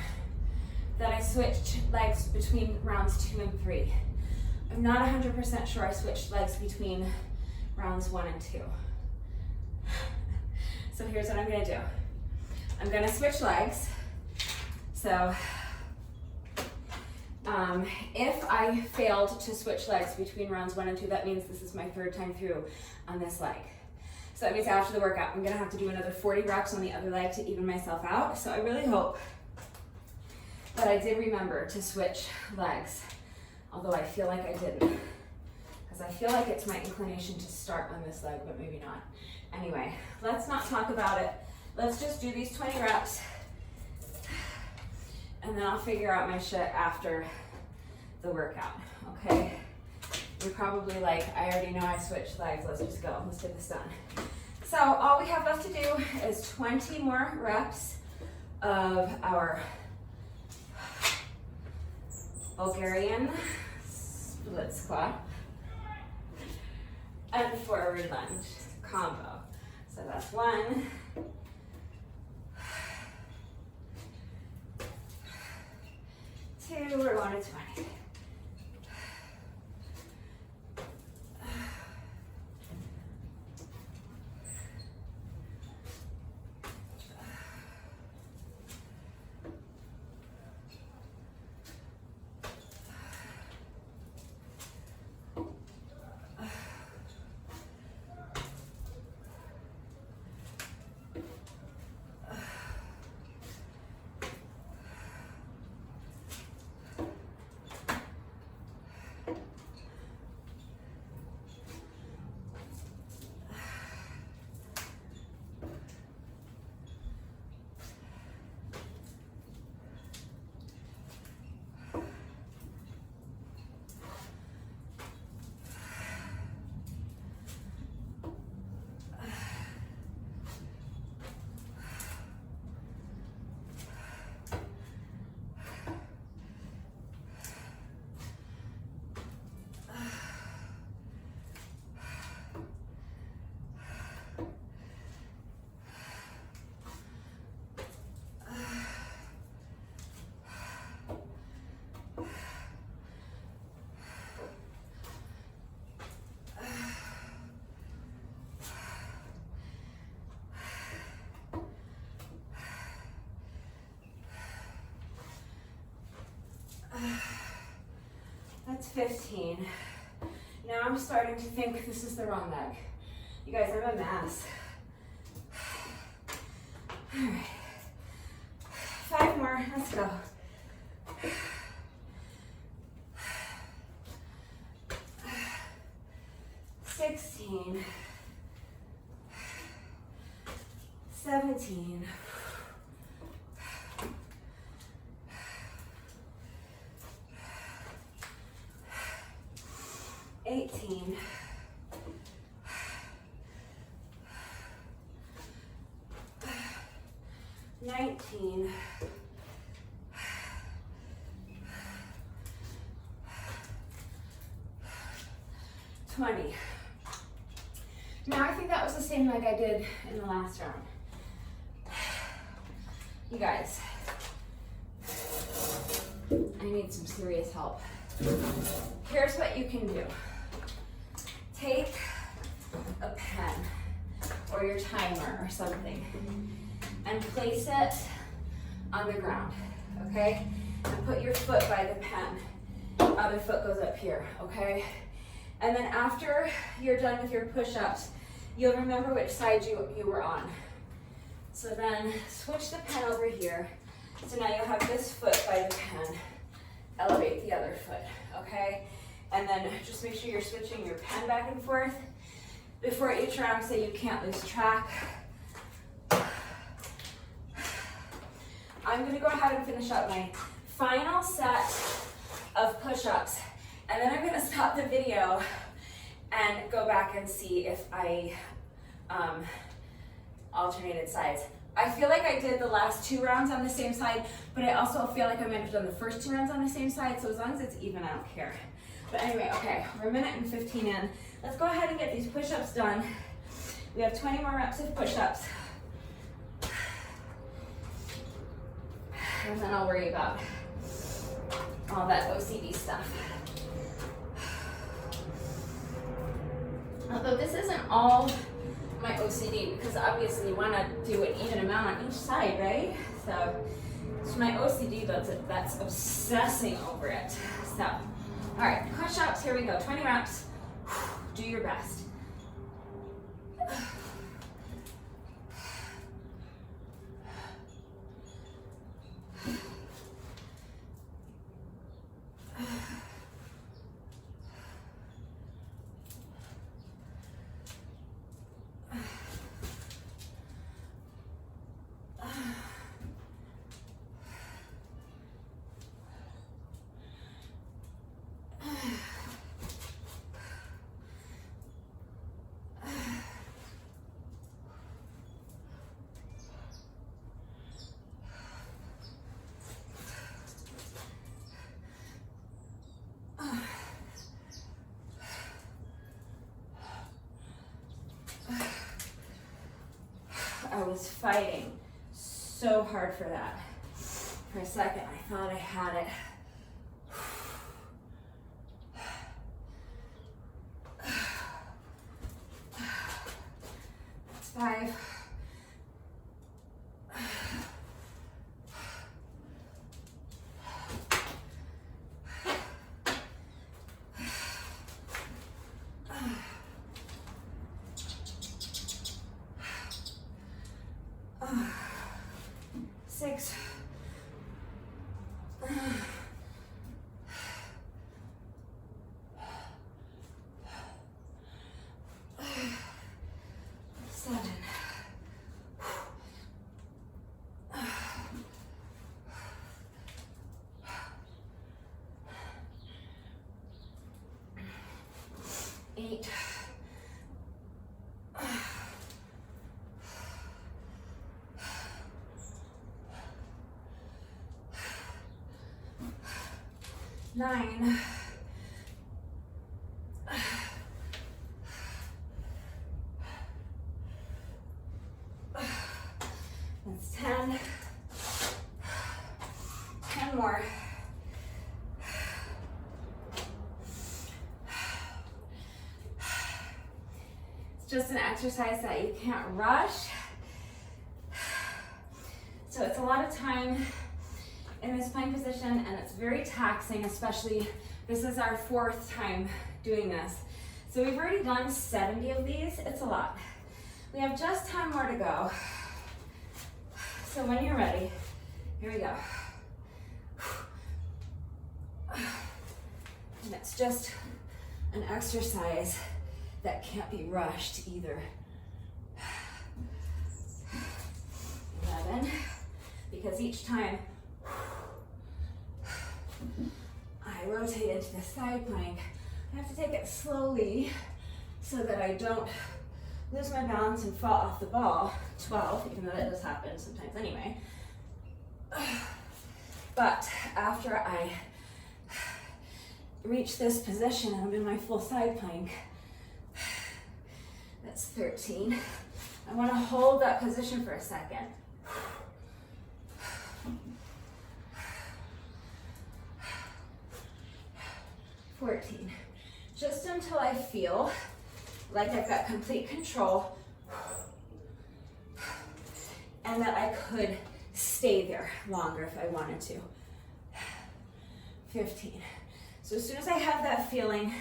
that I switched legs between rounds 2 and 3. I'm not 100% sure I switched legs between rounds 1 and 2. So here's what I'm gonna do. I'm gonna switch legs. So if I failed to switch legs between rounds 1 and 2, that means this is my 3rd time through on this leg. So that means after the workout, I'm gonna have to do another 40 reps on the other leg to even myself out. So I really hope that I did remember to switch legs, although I feel like I didn't, because I feel like it's my inclination to start on this leg, but maybe not. Anyway, let's not talk about it. Let's just do these 20 reps, and then I'll figure out my shit after the workout, okay? You're probably like, I already know I switched legs, let's just go, let's get this done. So all we have left to do is 20 more reps of our Bulgarian split squat and forward lunge combo. So that's 1, 2, we're going to 20. That's 15. Now I'm starting to think this is the wrong leg. You guys, I'm a mess. All right. 5 more, let's go. 16, 17, 18, 19, 19, 20. Now I think that was the same leg I did in the last round. You guys, I need some serious help. Here's what you can do. Take a pen or your timer or something and place it on the ground, okay? And put your foot by the pen. Other foot goes up here, okay? And then after you're done with your push-ups, you'll remember which side you were on. So then switch the pen over here. So now you'll have this foot by the pen. Elevate the other foot, okay? And then just make sure you're switching your pen back and forth before each round so you can't lose track. I'm gonna go ahead and finish up my final set of push-ups, and then I'm gonna stop the video and go back and see if I alternated sides. I feel like I did the last 2 rounds on the same side, but I also feel like I might have done the first 2 rounds on the same side, so as long as it's even, I don't care. But anyway, okay, we're a minute and 15 in. Let's go ahead and get these push-ups done. We have 20 more reps of push-ups. And then I'll worry about all that OCD stuff. Although this isn't all my OCD, because obviously you want to do an even amount on each side, right? So it's my OCD that's obsessing over it. So, all right, push-ups, here we go, 20 reps. Do your best. I was fighting so hard for that. For a second, I thought I had it. That's 5. Eight. Nine. That's 10. 10 more. It's just an exercise that you can't rush. So it's a lot of time in this plank position, and it's very taxing, especially this is our 4th time doing this. So we've already done 70 of these. It's a lot. We have just 10 more to go. So when you're ready, here we go. And it's just an exercise that can't be rushed either. 11, because each time I rotate into the side plank, I have to take it slowly so that I don't lose my balance and fall off the ball. 12, even though that does happen sometimes anyway. But after I reach this position, I'm in my full side plank. That's 13. I want to hold that position for a second. 14. Just until I feel like I've got complete control and that I could stay there longer if I wanted to. 15. So as soon as I have that feeling,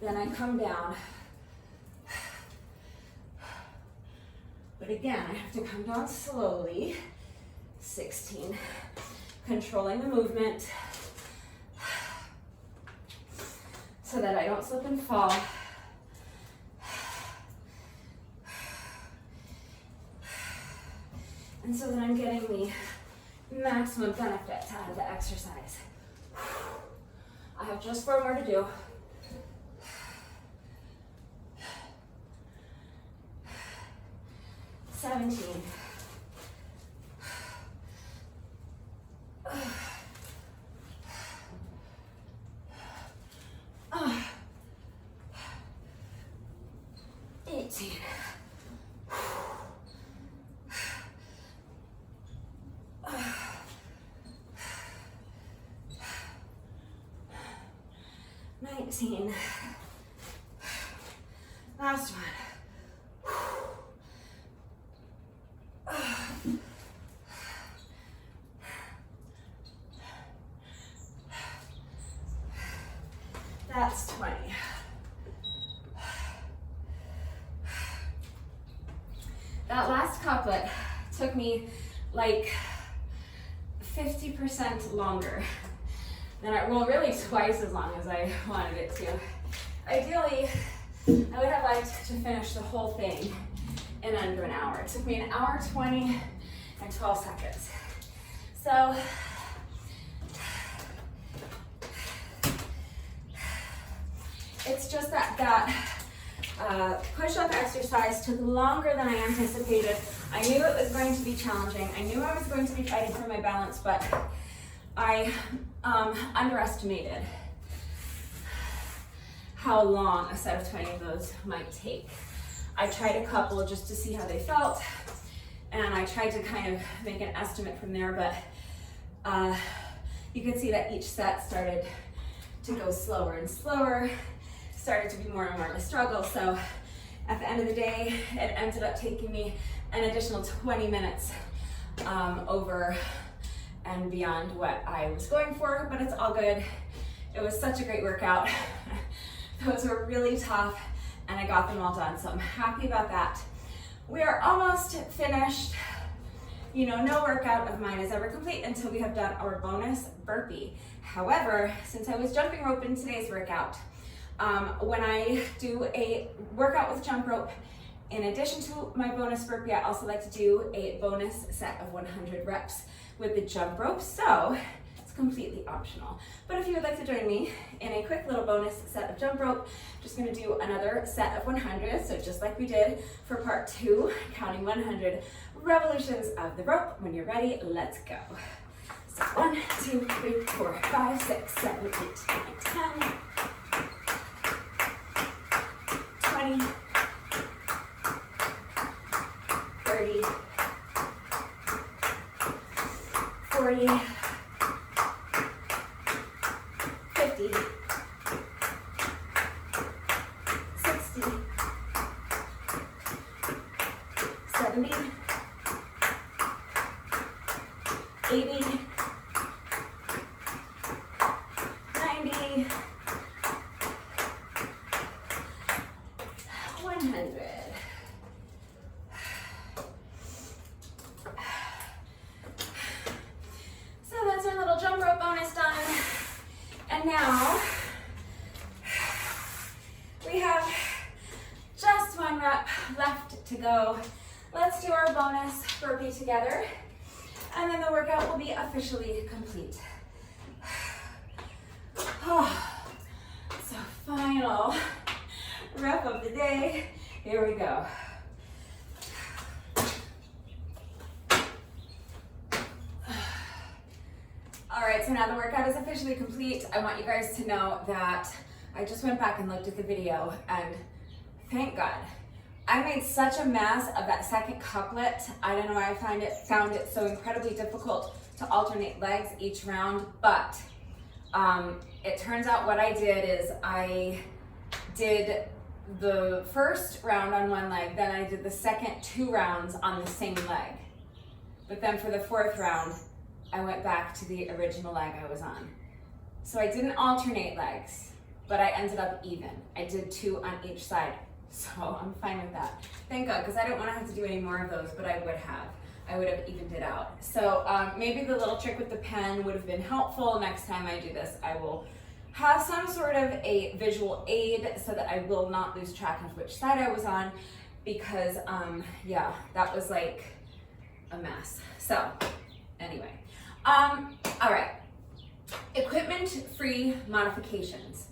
then I come down. But again, I have to come down slowly. 16. Controlling the movement so that I don't slip and fall. And so that I'm getting the maximum benefit out of the exercise. I have just 4 more to do. 17. 18. 19. Last one. That's 20. That last couplet took me like 50% longer than well, really twice as long as I wanted it to. Ideally, I would have liked to finish the whole thing in under an hour. It took me an hour, 20, and 12 seconds. So, it's just that push-up exercise took longer than I anticipated. I knew it was going to be challenging. I knew I was going to be fighting for my balance, but I underestimated how long a set of 20 of those might take. I tried a couple just to see how they felt, and I tried to kind of make an estimate from there, but you could see that each set started to go slower and slower, started to be more and more of a struggle. So at the end of the day, it ended up taking me an additional 20 minutes over and beyond what I was going for, but it's all good. It was such a great workout. Those were really tough, and I got them all done, so I'm happy about that. We are almost finished. You know, no workout of mine is ever complete until we have done our bonus burpee. However, since I was jumping rope in today's workout, when I do a workout with jump rope, in addition to my bonus burpee, I also like to do a bonus set of 100 reps with the jump rope, so it's completely optional. But if you would like to join me in a quick little bonus set of jump rope, just gonna do another set of 100, so just like we did for part 2, counting 100 revolutions of the rope. When you're ready, let's go. So 1, 2, 3, 4, 5, 6, 7, 8, 9, 10, 20, 30, 40, 50, 60, 70, 80, 90, 100. So that's our little jump rope bonus done. And now we have just 1 rep left to go. Let's do our bonus burpee together, and then the workout will be officially complete. Oh, so final rep of the day. Here we go. right, so now the workout is officially complete. I want you guys to know that I just went back and looked at the video, and thank God. I made such a mess of that second couplet. I don't know why I found it so incredibly difficult to alternate legs each round, but it turns out what I did is I did the first round on one leg, then I did the second 2 rounds on the same leg. But then for the 4th round, I went back to the original leg I was on. So I didn't alternate legs, but I ended up even. I did 2 on each side, so I'm fine with that. Thank God, because I don't want to have to do any more of those, but I would have. I would have evened it out. So maybe the little trick with the pen would have been helpful. Next time I do this, I will have some sort of a visual aid so that I will not lose track of which side I was on, because yeah, that was like a mess. So anyway, all right, equipment-free modifications.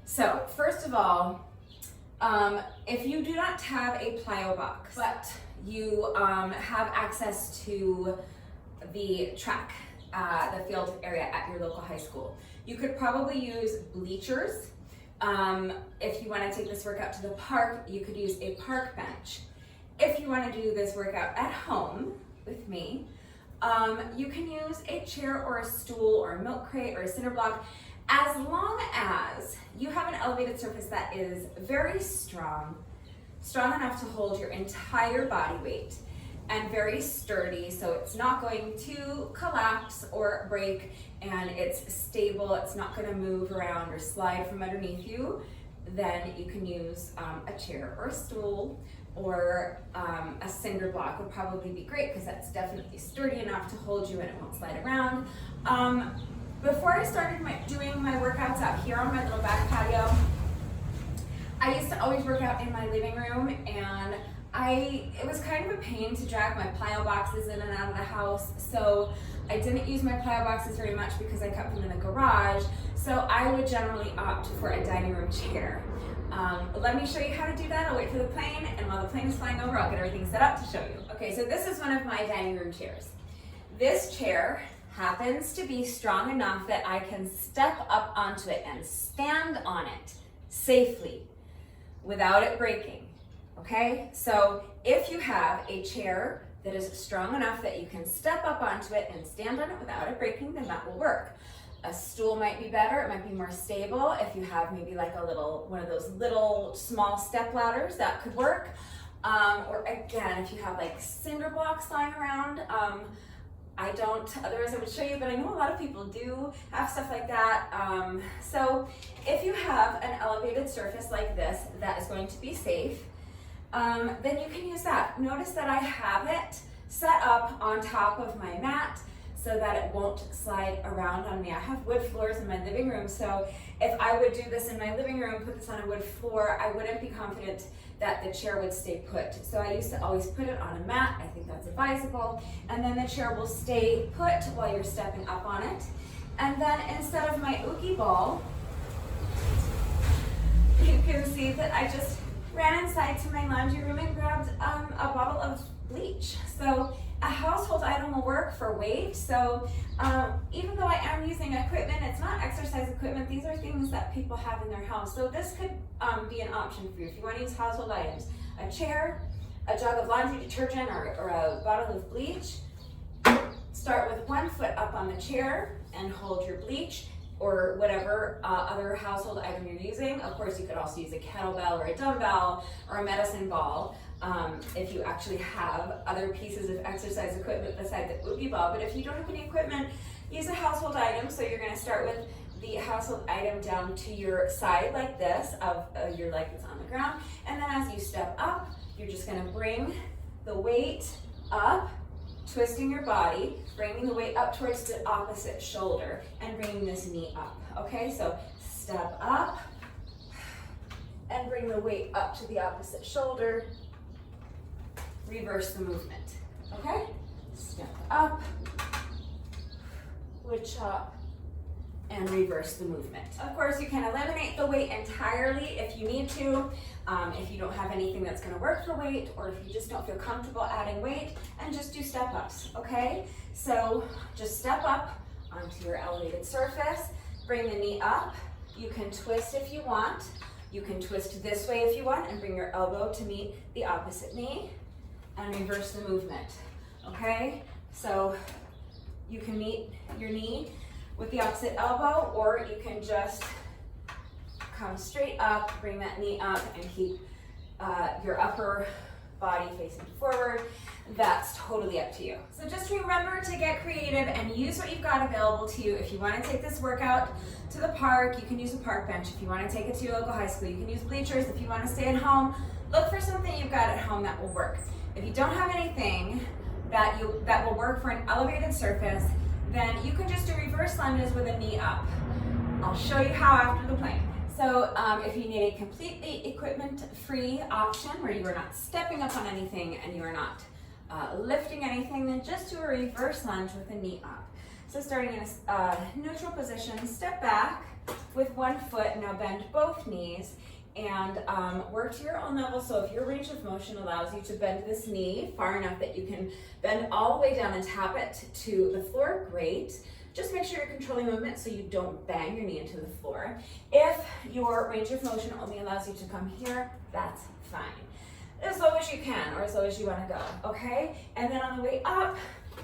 So first of all, if you do not have a plyo box, but you have access to the track, the field area at your local high school, you could probably use bleachers. If you want to take this workout to the park, you could use a park bench. If you want to do this workout at home with me, you can use a chair or a stool or a milk crate or a cinder block, as long as you have an elevated surface that is very strong enough to hold your entire body weight, and very sturdy, so it's not going to collapse or break, and it's stable, it's not going to move around or slide from underneath you. Then you can use a chair or a stool, or a cinder block would probably be great, because that's definitely sturdy enough to hold you and it won't slide around. Before I started doing my workouts out here on my little back patio, I used to always work out in my living room, and it was kind of a pain to drag my plyo boxes in and out of the house, so I didn't use my plyo boxes very much because I kept them in the garage. So I would generally opt for a dining room chair. Let me show you how to do that. I'll wait for the plane, and while the plane is flying over, I'll get everything set up to show you. Okay, so this is one of my dining room chairs. This chair happens to be strong enough that I can step up onto it and stand on it safely without it breaking. Okay, so if you have a chair that is strong enough that you can step up onto it and stand on it without it breaking, then that will work. A stool might be better, it might be more stable. If you have maybe like one of those little small step ladders, that could work. Or again, if you have like cinder blocks lying around, I don't, otherwise I would show you, but I know a lot of people do have stuff like that. So if you have an elevated surface like this that is going to be safe, then you can use that. Notice that I have it set up on top of my mat so that it won't slide around on me. I have wood floors in my living room, so if I would do this in my living room, put this on a wood floor, I wouldn't be confident that the chair would stay put. So I used to always put it on a mat. I think that's advisable. And then the chair will stay put while you're stepping up on it. And then instead of my Oogie ball, you can see that I just ran inside to my laundry room and grabbed a bottle of bleach. So a household item will work for weight. So even though I am using equipment, it's not exercise equipment. These are things that people have in their house. So this could be an option for you if you want to use household items. A chair, a jug of laundry detergent, or a bottle of bleach. Start with 1 foot up on the chair and hold your bleach, or whatever other household item you're using. Of course, you could also use a kettlebell or a dumbbell or a medicine ball if you actually have other pieces of exercise equipment besides the Oogie ball. But if you don't have any equipment, use a household item. So you're gonna start with the household item down to your side like this of your leg that's on the ground. And then as you step up, you're just gonna bring the weight up, twisting your body, bringing the weight up towards the opposite shoulder, and bringing this knee up. Okay, so step up and bring the weight up to the opposite shoulder. Reverse the movement. Okay, step up, wood chop, and reverse the movement. Of course, you can eliminate the weight entirely if you need to, if you don't have anything that's going to work for weight, or if you just don't feel comfortable adding weight, and just do step ups, okay? So just step up onto your elevated surface. Bring the knee up. You can twist if you want. You can twist this way if you want and bring your elbow to meet the opposite knee and reverse the movement, okay? So you can meet your knee with the opposite elbow, or you can just come straight up, bring that knee up, and keep your upper body facing forward. That's totally up to you. So just remember to get creative and use what you've got available to you. If you want to take this workout to the park, you can use a park bench. If you want to take it to your local high school, you can use bleachers. If you want to stay at home, look for something you've got at home that will work. If you don't have anything that will work for an elevated surface, then you can just do reverse lunges with a knee up. I'll show you how after the plank. So if you need a completely equipment-free option where you are not stepping up on anything and you are not lifting anything, then just do a reverse lunge with a knee up. So starting in a neutral position, step back with one foot, now bend both knees and work to your own level. So if your range of motion allows you to bend this knee far enough that you can bend all the way down and tap it to the floor, great. Just make sure you're controlling movement so you don't bang your knee into the floor. If your range of motion only allows you to come here, that's fine. As low as you can or as low as you want to go, okay? And then on the way up,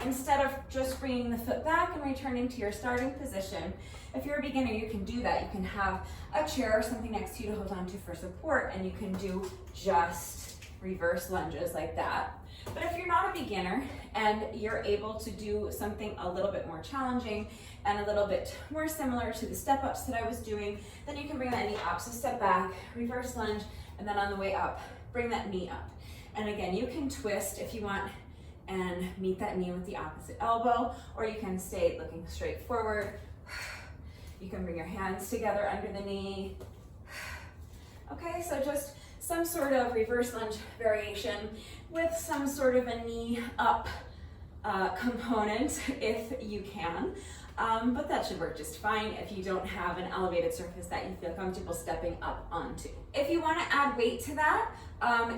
instead of just bringing the foot back and returning to your starting position, if you're a beginner, you can do that. You can have a chair or something next to you to hold on to for support, and you can do just reverse lunges like that. But if you're not a beginner and you're able to do something a little bit more challenging and a little bit more similar to the step-ups that I was doing, then you can bring that knee up. So step back, reverse lunge, and then on the way up, bring that knee up. And again, you can twist if you want and meet that knee with the opposite elbow, or you can stay looking straight forward. You can bring your hands together under the knee. Okay, so just some sort of reverse lunge variation with some sort of a knee up component if you can. But that should work just fine if you don't have an elevated surface that you feel comfortable stepping up onto. If you want to add weight to that,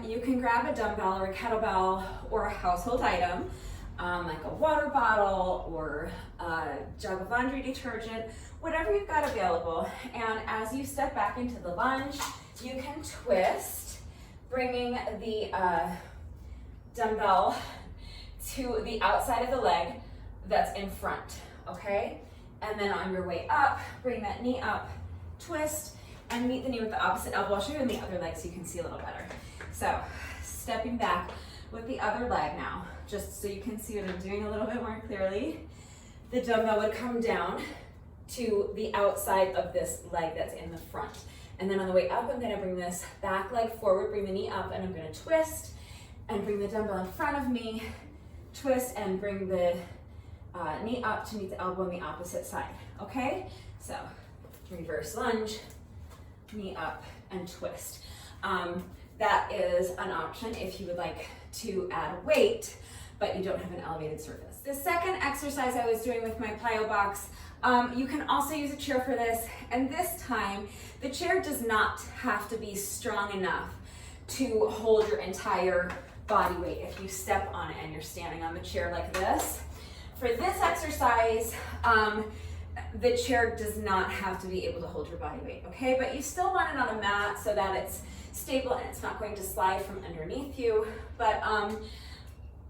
you can grab a dumbbell or a kettlebell or a household item, like a water bottle or a jug of laundry detergent, whatever you've got available. And as you step back into the lunge, you can twist, bringing the dumbbell to the outside of the leg that's in front, okay? And then on your way up, bring that knee up, twist, and meet the knee with the opposite elbow. I'll show you in the other leg so you can see a little better. So, stepping back with the other leg now, just so you can see what I'm doing a little bit more clearly. The dumbbell would come down to the outside of this leg that's in the front. And then on the way up, I'm gonna bring this back leg forward, bring the knee up, and I'm gonna twist and bring the dumbbell in front of me, twist and bring the knee up to meet the elbow on the opposite side, okay? So, reverse lunge, knee up, and twist. That is an option if you would like to add weight, but you don't have an elevated surface. The second exercise I was doing with my plyo box, you can also use a chair for this, and this time, the chair does not have to be strong enough to hold your entire body weight if you step on it and you're standing on the chair like this. For this exercise, the chair does not have to be able to hold your body weight, okay? But you still want it on a mat so that it's stable and it's not going to slide from underneath you. But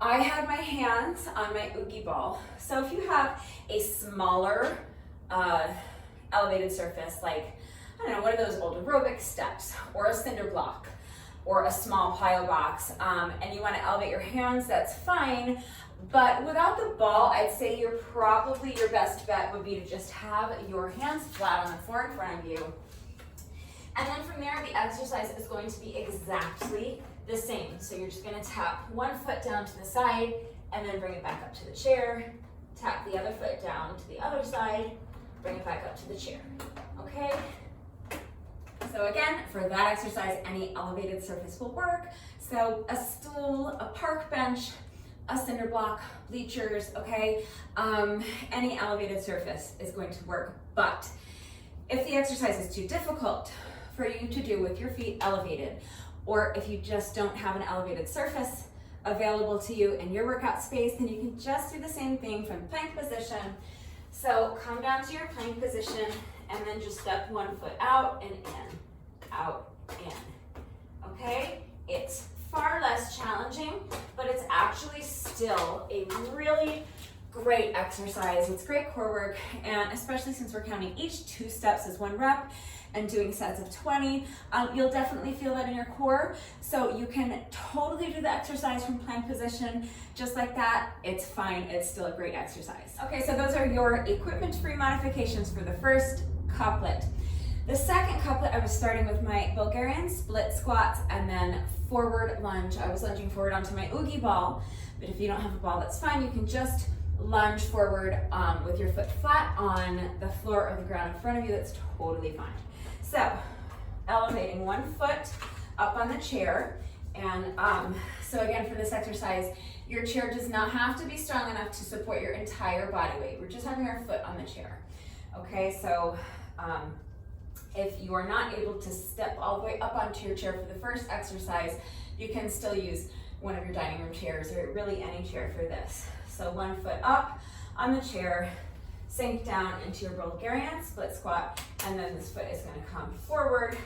I had my hands on my oogie ball. So if you have a smaller elevated surface, like, I don't know, one of those old aerobic steps or a cinder block or a small plyo box, and you want to elevate your hands, that's fine. But without the ball, I'd say your best bet would be to just have your hands flat on the floor in front of you. And then from there, the exercise is going to be exactly the same. So you're just gonna tap one foot down to the side and then bring it back up to the chair. Tap the other foot down to the other side, bring it back up to the chair, okay? So again, for that exercise, any elevated surface will work. So a stool, a park bench, a cinder block, bleachers, okay? Any elevated surface is going to work. But if the exercise is too difficult for you to do with your feet elevated, or if you just don't have an elevated surface available to you in your workout space, then you can just do the same thing from plank position. So come down to your plank position and then just step one foot out and in, out, in. Okay? It's far less challenging, but it's actually still a really great exercise. It's great core work, and especially since we're counting each 2 steps as 1 rep and doing sets of 20, you'll definitely feel that in your core. So you can totally do the exercise from plank position just like that. It's fine, it's still a great exercise. Okay, so those are your equipment-free modifications for the first couplet. The second couplet, I was starting with my Bulgarian split squats and then forward lunge. I was lunging forward onto my oogie ball, but if you don't have a ball, that's fine. You can just lunge forward with your foot flat on the floor or the ground in front of you. That's totally fine. So, elevating 1 foot up on the chair. And so again, for this exercise, your chair does not have to be strong enough to support your entire body weight. We're just having our foot on the chair. Okay, so if you are not able to step all the way up onto your chair for the first exercise, you can still use one of your dining room chairs or really any chair for this. So 1 foot up on the chair, sink down into your Bulgarian split squat, and then this foot is going to come forward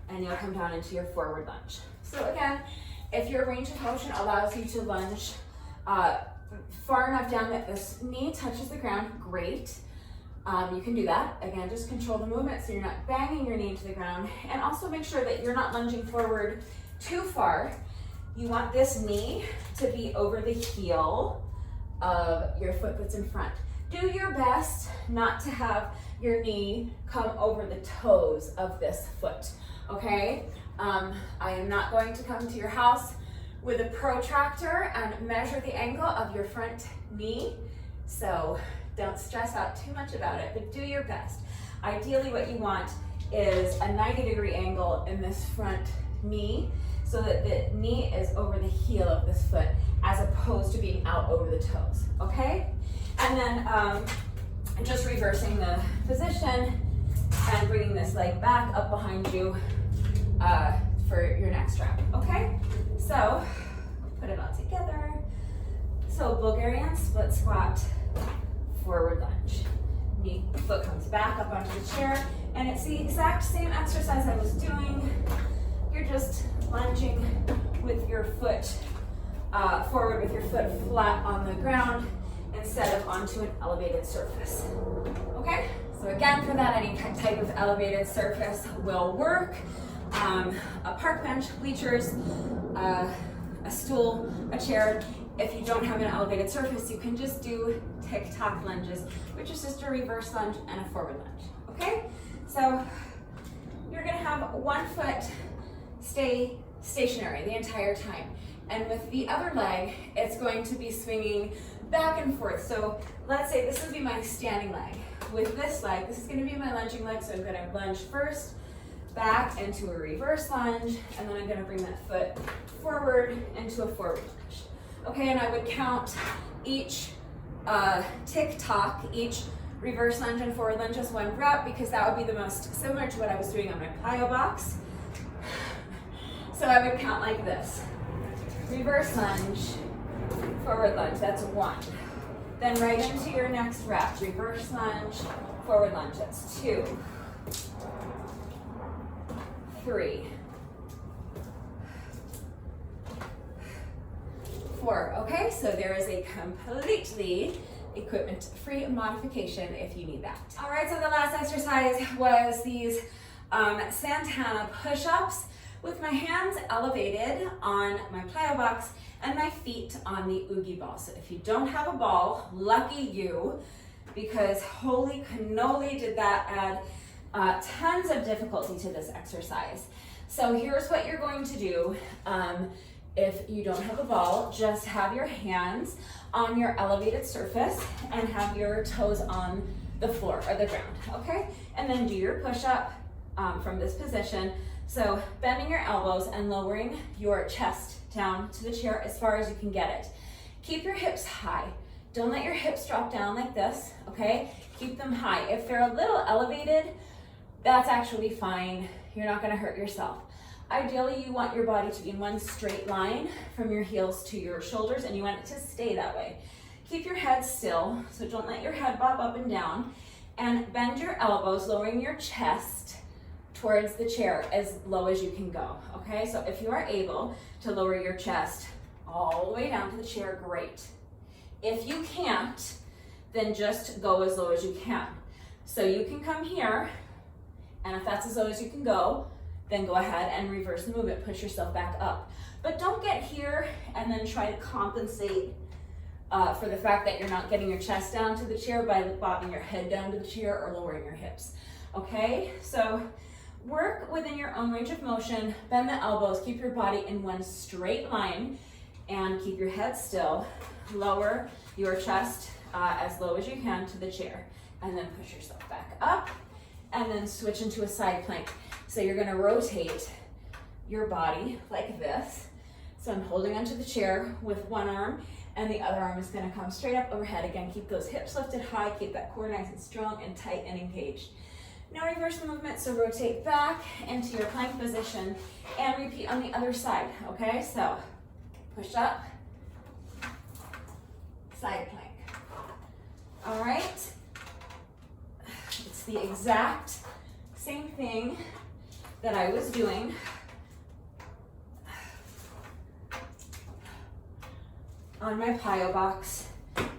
and you'll come down into your forward lunge. So again, if your range of motion allows you to lunge far enough down that this knee touches the ground, great. You can do that. Again, just control the movement so you're not banging your knee into the ground, and also make sure that you're not lunging forward too far. You want this knee to be over the heel of your foot that's in front. Do your best not to have your knee come over the toes of this foot, okay? I am not going to come to your house with a protractor and measure the angle of your front knee, so don't stress out too much about it, but do your best. Ideally, what you want is a 90-degree angle in this front knee so that the knee is over the heel of this foot as opposed to being out over the toes, okay? And then just reversing the position and bringing this leg back up behind you for your next rep, okay? So, put it all together. So, Bulgarian split squat, forward lunge. Knee, foot comes back up onto the chair, and it's the exact same exercise I was doing. You're just lunging with your foot forward with your foot flat on the ground instead of onto an elevated surface. Okay? So again, for that, any type of elevated surface will work. A park bench, bleachers, a stool, a chair. If you don't have an elevated surface, you can just do tick-tock lunges, which is just a reverse lunge and a forward lunge, okay? So you're gonna have 1 foot stay stationary the entire time. And with the other leg, it's going to be swinging back and forth. So let's say this would be my standing leg. With this leg, this is gonna be my lunging leg, so I'm gonna lunge first, back into a reverse lunge, and then I'm gonna bring that foot forward into a forward lunge. Okay, and I would count each tick-tock, each reverse lunge and forward lunge as 1 rep, because that would be the most similar to what I was doing on my plyo box. So I would count like this. Reverse lunge, forward lunge, that's 1. Then right into your next rep, reverse lunge, forward lunge, that's 2, 3, 4. Okay, so there is a completely equipment-free modification if you need that. All right, so the last exercise was these Santana push-ups with my hands elevated on my plyo box and my feet on the oogie ball. So if you don't have a ball, lucky you, because holy cannoli did that add tons of difficulty to this exercise. So here's what you're going to do. If you don't have a ball, just have your hands on your elevated surface and have your toes on the floor or the ground, okay? And then do your push-up from this position. So bending your elbows and lowering your chest down to the chair as far as you can get it. Keep your hips high. Don't let your hips drop down like this, okay? Keep them high. If they're a little elevated, that's actually fine. You're not gonna hurt yourself. Ideally, you want your body to be in one straight line from your heels to your shoulders, and you want it to stay that way. keep your head still, so don't let your head bob up and down, and bend your elbows, lowering your chest towards the chair as low as you can go, okay? So if you are able to lower your chest all the way down to the chair, great. If you can't, then just go as low as you can. So you can come here, and if that's as low as you can go, then go ahead and reverse the movement, push yourself back up. But don't get here and then try to compensate for the fact that you're not getting your chest down to the chair by bobbing your head down to the chair or lowering your hips, okay? So work within your own range of motion, bend the elbows, keep your body in one straight line, and keep your head still. Lower your chest as low as you can to the chair, and then push yourself back up, and then switch into a side plank. So you're gonna rotate your body like this. So I'm holding onto the chair with one arm, and the other arm is gonna come straight up overhead. Again, keep those hips lifted high, keep that core nice and strong and tight and engaged. Now reverse the movement, so rotate back into your plank position and repeat on the other side, okay? So push up, side plank. All right, it's the exact same thing that I was doing on my plyo box,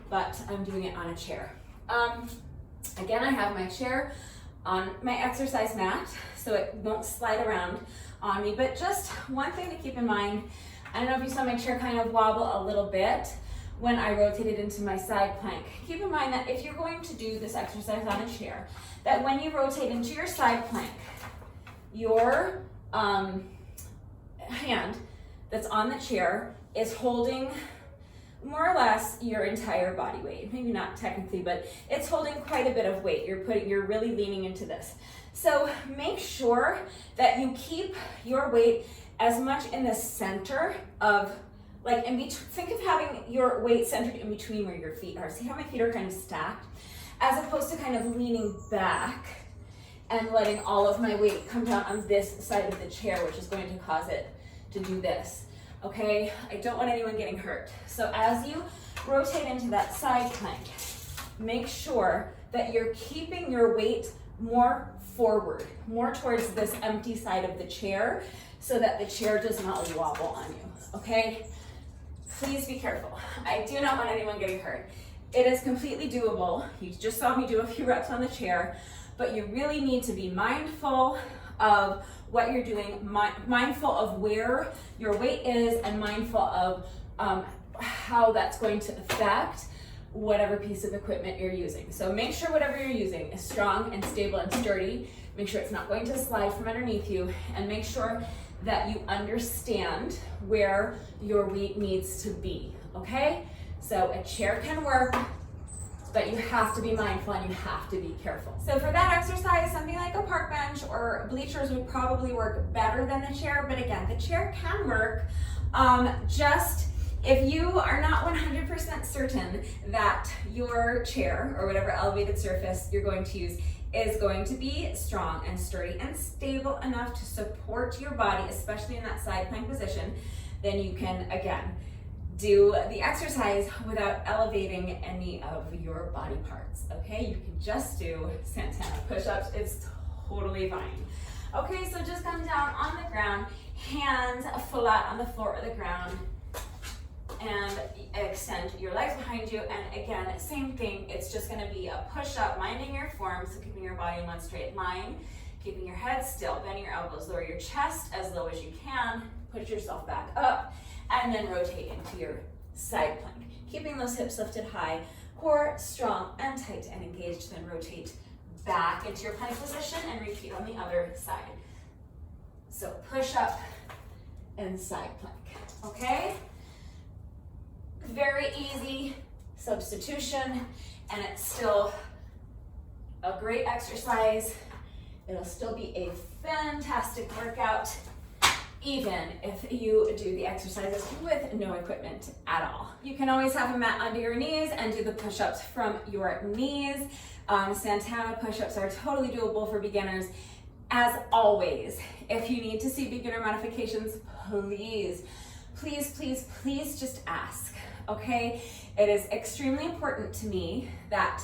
but I'm doing it on a chair. Again, I have my chair on my exercise mat, so it won't slide around on me, but just one thing to keep in mind, I don't know if you saw my chair kind of wobble a little bit when I rotated into my side plank. Keep in mind that if you're going to do this exercise on a chair, that when you rotate into your side plank, your hand that's on the chair is holding more or less your entire body weight. Maybe not technically, but it's holding quite a bit of weight. You're really leaning into this. So make sure that you keep your weight as much in the center of, like in between. Think of having your weight centered in between where your feet are. See how my feet are kind of stacked? As opposed to kind of leaning back and letting all of my weight come down on this side of the chair, which is going to cause it to do this. Okay, I don't want anyone getting hurt. So as you rotate into that side plank, make sure that you're keeping your weight more forward, more towards this empty side of the chair, so that the chair does not wobble on you, okay? Please be careful. I do not want anyone getting hurt. It is completely doable. You just saw me do a few reps on the chair, but you really need to be mindful of what you're doing, mindful of where your weight is, and mindful of how that's going to affect whatever piece of equipment you're using. So make sure whatever you're using is strong and stable and sturdy. Make sure it's not going to slide from underneath you, and make sure that you understand where your weight needs to be, okay? So a chair can work, but you have to be mindful and you have to be careful. So for that exercise, something like a park bench or bleachers would probably work better than the chair, but again, the chair can work. Just if you are not 100% certain that your chair or whatever elevated surface you're going to use is going to be strong and sturdy and stable enough to support your body, especially in that side plank position, then you can, again, do the exercise without elevating any of your body parts, okay? You can just do Santana push-ups, it's totally fine. Okay, so just come down on the ground, hands flat on the floor or the ground, and extend your legs behind you. And again, same thing, it's just gonna be a push-up, minding your form, so keeping your body in one straight line, keeping your head still, bending your elbows, lower your chest as low as you can, push yourself back up, and then rotate into your side plank. Keeping those hips lifted high, core strong and tight and engaged, then rotate back into your plank position and repeat on the other side. So push up and side plank, okay? Very easy substitution, and it's still a great exercise. It'll still be a fantastic workout, even if you do the exercises with no equipment at all. You can always have a mat under your knees and do the push-ups from your knees. Santana push-ups are totally doable for beginners. As always, if you need to see beginner modifications, please just ask, okay? It is extremely important to me that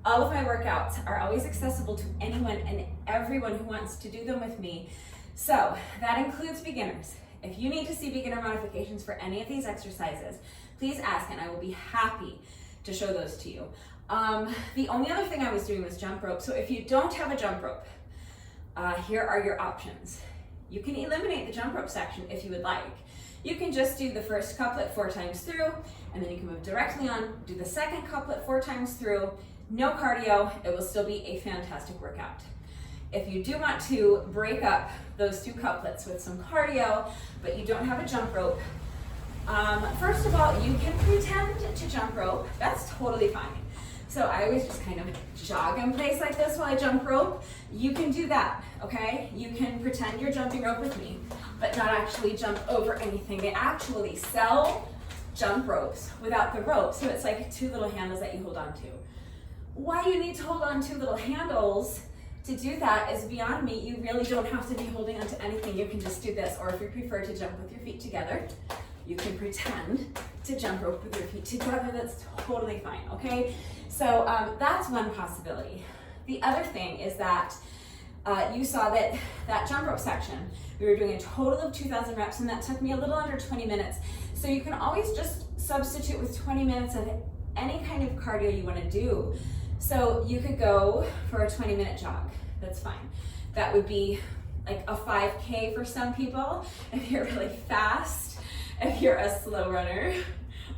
all of my workouts are always accessible to anyone and everyone who wants to do them with me. So that includes beginners. If you need to see beginner modifications for any of these exercises, please ask and I will be happy to show those to you. The only other thing I was doing was jump rope. So if you don't have a jump rope, here are your options. You can eliminate the jump rope section if you would like. You can just do the first couplet 4 times through, and then you can move directly on, do the second couplet 4 times through, no cardio, it will still be a fantastic workout. If you do want to break up those 2 couplets with some cardio, but you don't have a jump rope, first of all, you can pretend to jump rope, that's totally fine. So I always just kind of jog in place like this while I jump rope. You can do that, okay? You can pretend you're jumping rope with me, but not actually jump over anything. They actually sell jump ropes without the rope, so it's like 2 little handles that you hold on to. Why you need to hold on 2 little handles to do that is beyond me. You really don't have to be holding onto anything. You can just do this, or if you prefer to jump with your feet together, you can pretend to jump rope with your feet together. That's totally fine, okay? So that's one possibility. The other thing is that you saw that jump rope section, we were doing a total of 2,000 reps and that took me a little under 20 minutes. So you can always just substitute with 20 minutes of any kind of cardio you want to do. So you could go for a 20-minute jog, that's fine. That would be like a 5K for some people if you're really fast. If you're a slow runner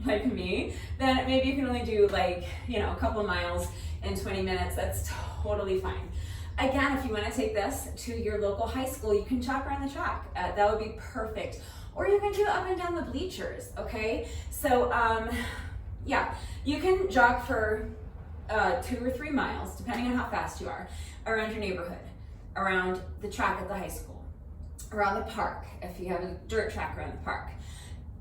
like me, then maybe you can only do like, a couple miles in 20 minutes. That's totally fine. Again, if you want to take this to your local high school, you can jog around the track. That would be perfect. Or you can do up and down the bleachers, okay? So yeah, you can jog for 2 or 3 miles, depending on how fast you are, around your neighborhood, around the track at the high school, around the park, if you have a dirt track around the park.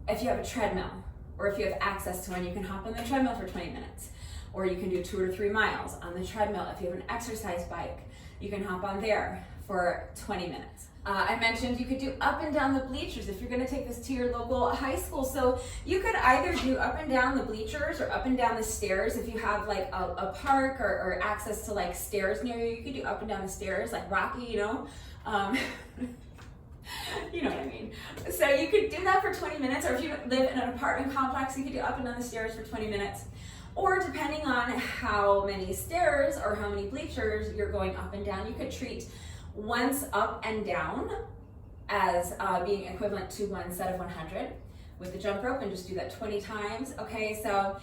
If you have a treadmill, or if you have access to one, you can hop on the treadmill for 20 minutes. Or you can do 2 or 3 miles on the treadmill. If you have an exercise bike, you can hop on there for 20 minutes. I mentioned you could do up and down the bleachers if you're gonna take this to your local high school. So you could either do up and down the bleachers or up and down the stairs. If you have like a park or access to like stairs near you, you could do up and down the stairs like Rocky, you know what I mean. So you could do that for 20 minutes, or if you live in an apartment complex, you could do up and down the stairs for 20 minutes. Or depending on how many stairs or how many bleachers you're going up and down, you could treat once up and down as being equivalent to 1 set of 100 with the jump rope, and just do that 20 times, okay? So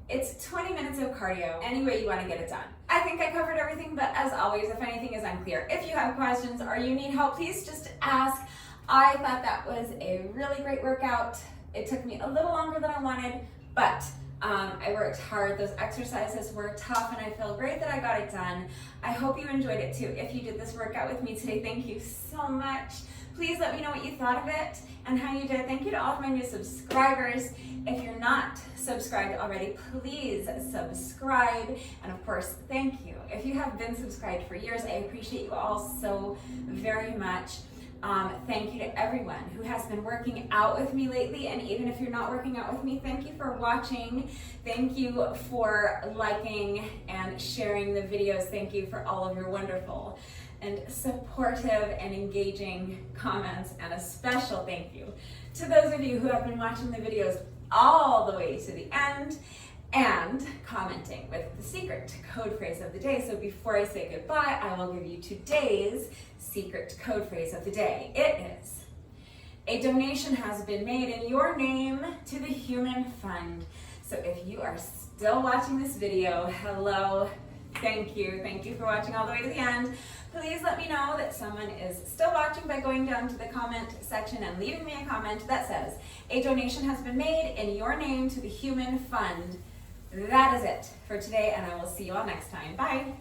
it's 20 minutes of cardio, any way you want to get it done. I think I covered everything, but as always, if anything is unclear, if you have questions or you need help, please just ask. I thought that was a really great workout. It took me a little longer than I wanted, but I worked hard. Those exercises were tough, and I feel great that I got it done. I hope you enjoyed it too. If you did this workout with me today, thank you so much. Please let me know what you thought of it and how you did. Thank you to all of my new subscribers. If you're not subscribed already, please subscribe. And of course, thank you. If you have been subscribed for years, I appreciate you all so very much. Thank you to everyone who has been working out with me lately, and even if you're not working out with me, thank you for watching. Thank you for liking and sharing the videos. Thank you for all of your wonderful and supportive and engaging comments, and a special thank you to those of you who have been watching the videos all the way to the end and commenting with the secret code phrase of the day. So before I say goodbye, I will give you today's secret code phrase of the day. It is, a donation has been made in your name to the Human Fund. So if you are still watching this video, hello, thank you. Thank you for watching all the way to the end. Please let me know that someone is still watching by going down to the comment section and leaving me a comment that says, a donation has been made in your name to the Human Fund. That is it for today, and I will see you all next time. Bye.